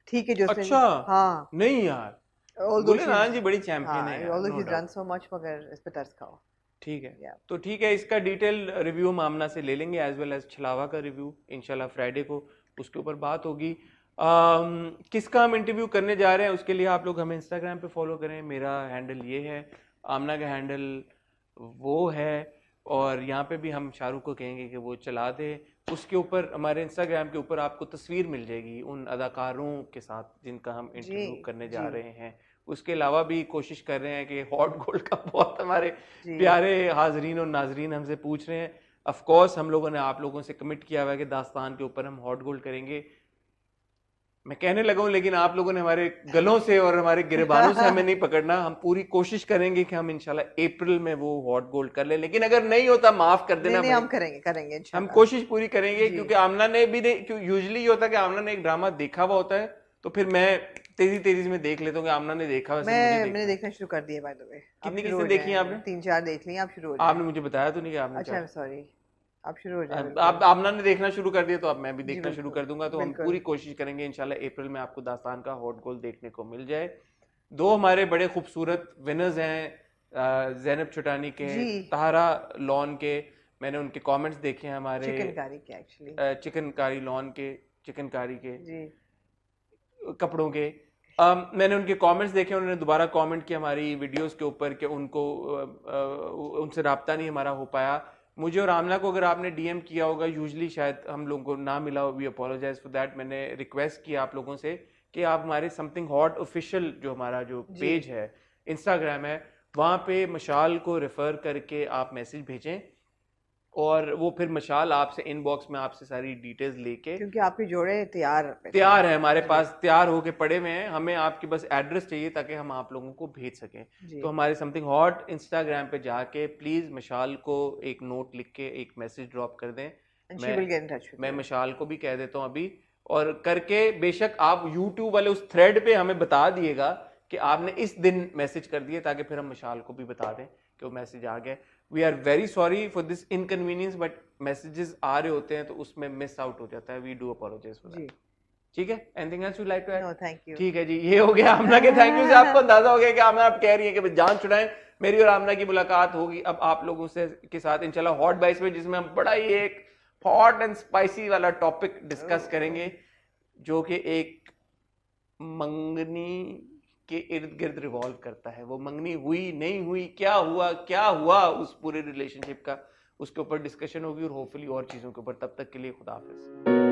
ठीक है जो उसने, अच्छा, हाँ, नहीं यार, ऑल्दो गुल शी, राना जी बड़ी चैंपियन हाँ है यार, although no she done doubt. So much, मगर इस पे तरस खाओ। ठीक है, या तो ठीक है, इसका डिटेल रिव्यू हम आमना से ले लेंगे, एज वेल एज छलावा का रिव्यू इंशाल्लाह फ्राइडे को उसके ऊपर बात होगी। किसका हम इंटरव्यू करने जा रहे हैं उसके लिए आप लोग हमें इंस्टाग्राम पे फॉलो करें, मेरा हैंडल ये है, आमना का हैंडल वो है, और यहाँ पे भी हम शाहरुख को कहेंगे कि वो चला दे। उसके ऊपर हमारे इंस्टाग्राम के ऊपर आपको तस्वीर मिल जाएगी उन अदाकारों के साथ जिनका हम जी इंटरव्यू करने जा जी रहे हैं। उसके अलावा भी कोशिश कर रहे हैं कि हॉट गोल्ड का बहुत हमारे जी प्यारे हाजरीन और नाजरीन हमसे पूछ रहे हैं, ऑफ कोर्स हम लोगों ने आप लोगों से कमिट किया हुआ है कि दास्तान के ऊपर हम हॉट गोल्ड करेंगे। मैं कहने लगा हूं लेकिन आप लोगों ने हमारे गलों से और हमारे गिरबानों से हमें नहीं पकड़ना। हम पूरी कोशिश करेंगे कि हम इंशाल्लाह अप्रैल में वो हॉट गोल्ड कर ले, लेकिन अगर नहीं होता माफ कर नहीं देना नहीं, भाई, हम करेंगे करेंगे हम इंशाल्लाह कोशिश पूरी करेंगे। जी। क्योंकि आमना ने भी यूजुअली ये होता है कि आमना ने एक ड्रामा देखा हुआ होता है तो फिर मैं तेजी तेजी में देख लेता हूँ कि आमना ने देखा वैसे मुझे मैंने देखना है। देखना शुरू कर दिया बाय द वे, आप कितनी शुरू किसने हो देखी है जाएं, आपने? 3-4 देख ली, आप शुरू हो आपने जाएं। मुझे बताया तो नहीं कि आपने अच्छा, आई एम चार, सॉरी, आप शुरू हो जाएं आप बिल्कुल। आमना ने देखना शुरू कर दिया तो अब मैं भी जी देखना शुरू बिल्कुल कर दूंगा। तो हम बिल्कुल। पूरी कोशिश करेंगे इंशाल्लाह अप्रैल में आपको दास्तान का हॉट गोल देखने को मिल जाए। दो हमारे बड़े खूबसूरत विनर्स हैं, जैनब छुटानी के, जी, ताहरा लॉन के। मैंने उनके कमेंट्स देखे हैं हमारे चिकनकारी के एक्चुअली चिकनकारी लॉन के, चिकनकारी के जी। कपड़ों के। मैंने उनके कमेंट्स देखे, उन्होंने दोबारा कमेंट किया हमारी वीडियोस के ऊपर कि उनको उनसे राब्ता नहीं हमारा हो पाया। मुझे और आमना को अगर आपने डीएम किया होगा, यूजली शायद हम लोगों को ना मिला हो, वी अपोलोजाइज फॉर दैट। मैंने रिक्वेस्ट किया आप लोगों से कि आप हमारे समथिंग हॉट ऑफिशियल जो हमारा जो पेज है, इंस्टाग्राम है, वहाँ पे मशाल को रेफर करके आप मैसेज भेजें और वो फिर मशाल आपसे इनबॉक्स में आपसे सारी डिटेल्स लेके, क्योंकि आपके जोड़े तैयार है हमारे पास, तैयार होके पड़े हुए हैं, हमें आपके बस एड्रेस चाहिए ताकि हम आप लोगों को भेज सकें। तो हमारे समथिंग हॉट इंस्टाग्राम पे जाके प्लीज मशाल को एक नोट लिख के एक मैसेज ड्रॉप कर दें। मैं मशाल को भी कह देता हूँ अभी, और करके बेशक आप यूट्यूब वाले उस थ्रेड पे हमें बता दिएगा कि आपने इस दिन मैसेज कर दिए, ताकि फिर हम मशाल को भी बता दें कि वो मैसेज आ गया। We are very sorry for this inconvenience, but messages आ रहे होते हैं तो उसमें मिस आउट हो जाता है। We do apologise for that. ठीक है, anything else you like to add? No thank you. ठीक है जी, ये हो गया आमना के थैंक यू से। आपको अंदाजा हो गया कि आमना आप कह रही है कि जान छुड़ाएं। मेरी और आमना की मुलाकात होगी अब आप लोगों से के साथ इंशाल्लाह हॉट बाइट्स में, जिसमें हम बड़ा ही एक हॉट एंड स्पाइसी वाला टॉपिक डिस्कस करेंगे, जो कि एक मंगनी के इर्द गिर्द रिवॉल्व करता है। वो मंगनी हुई नहीं हुई, क्या हुआ उस पूरे रिलेशनशिप का, उसके ऊपर डिस्कशन होगी और होपफुली और चीजों के ऊपर। तब तक के लिए खुदा हाफिज।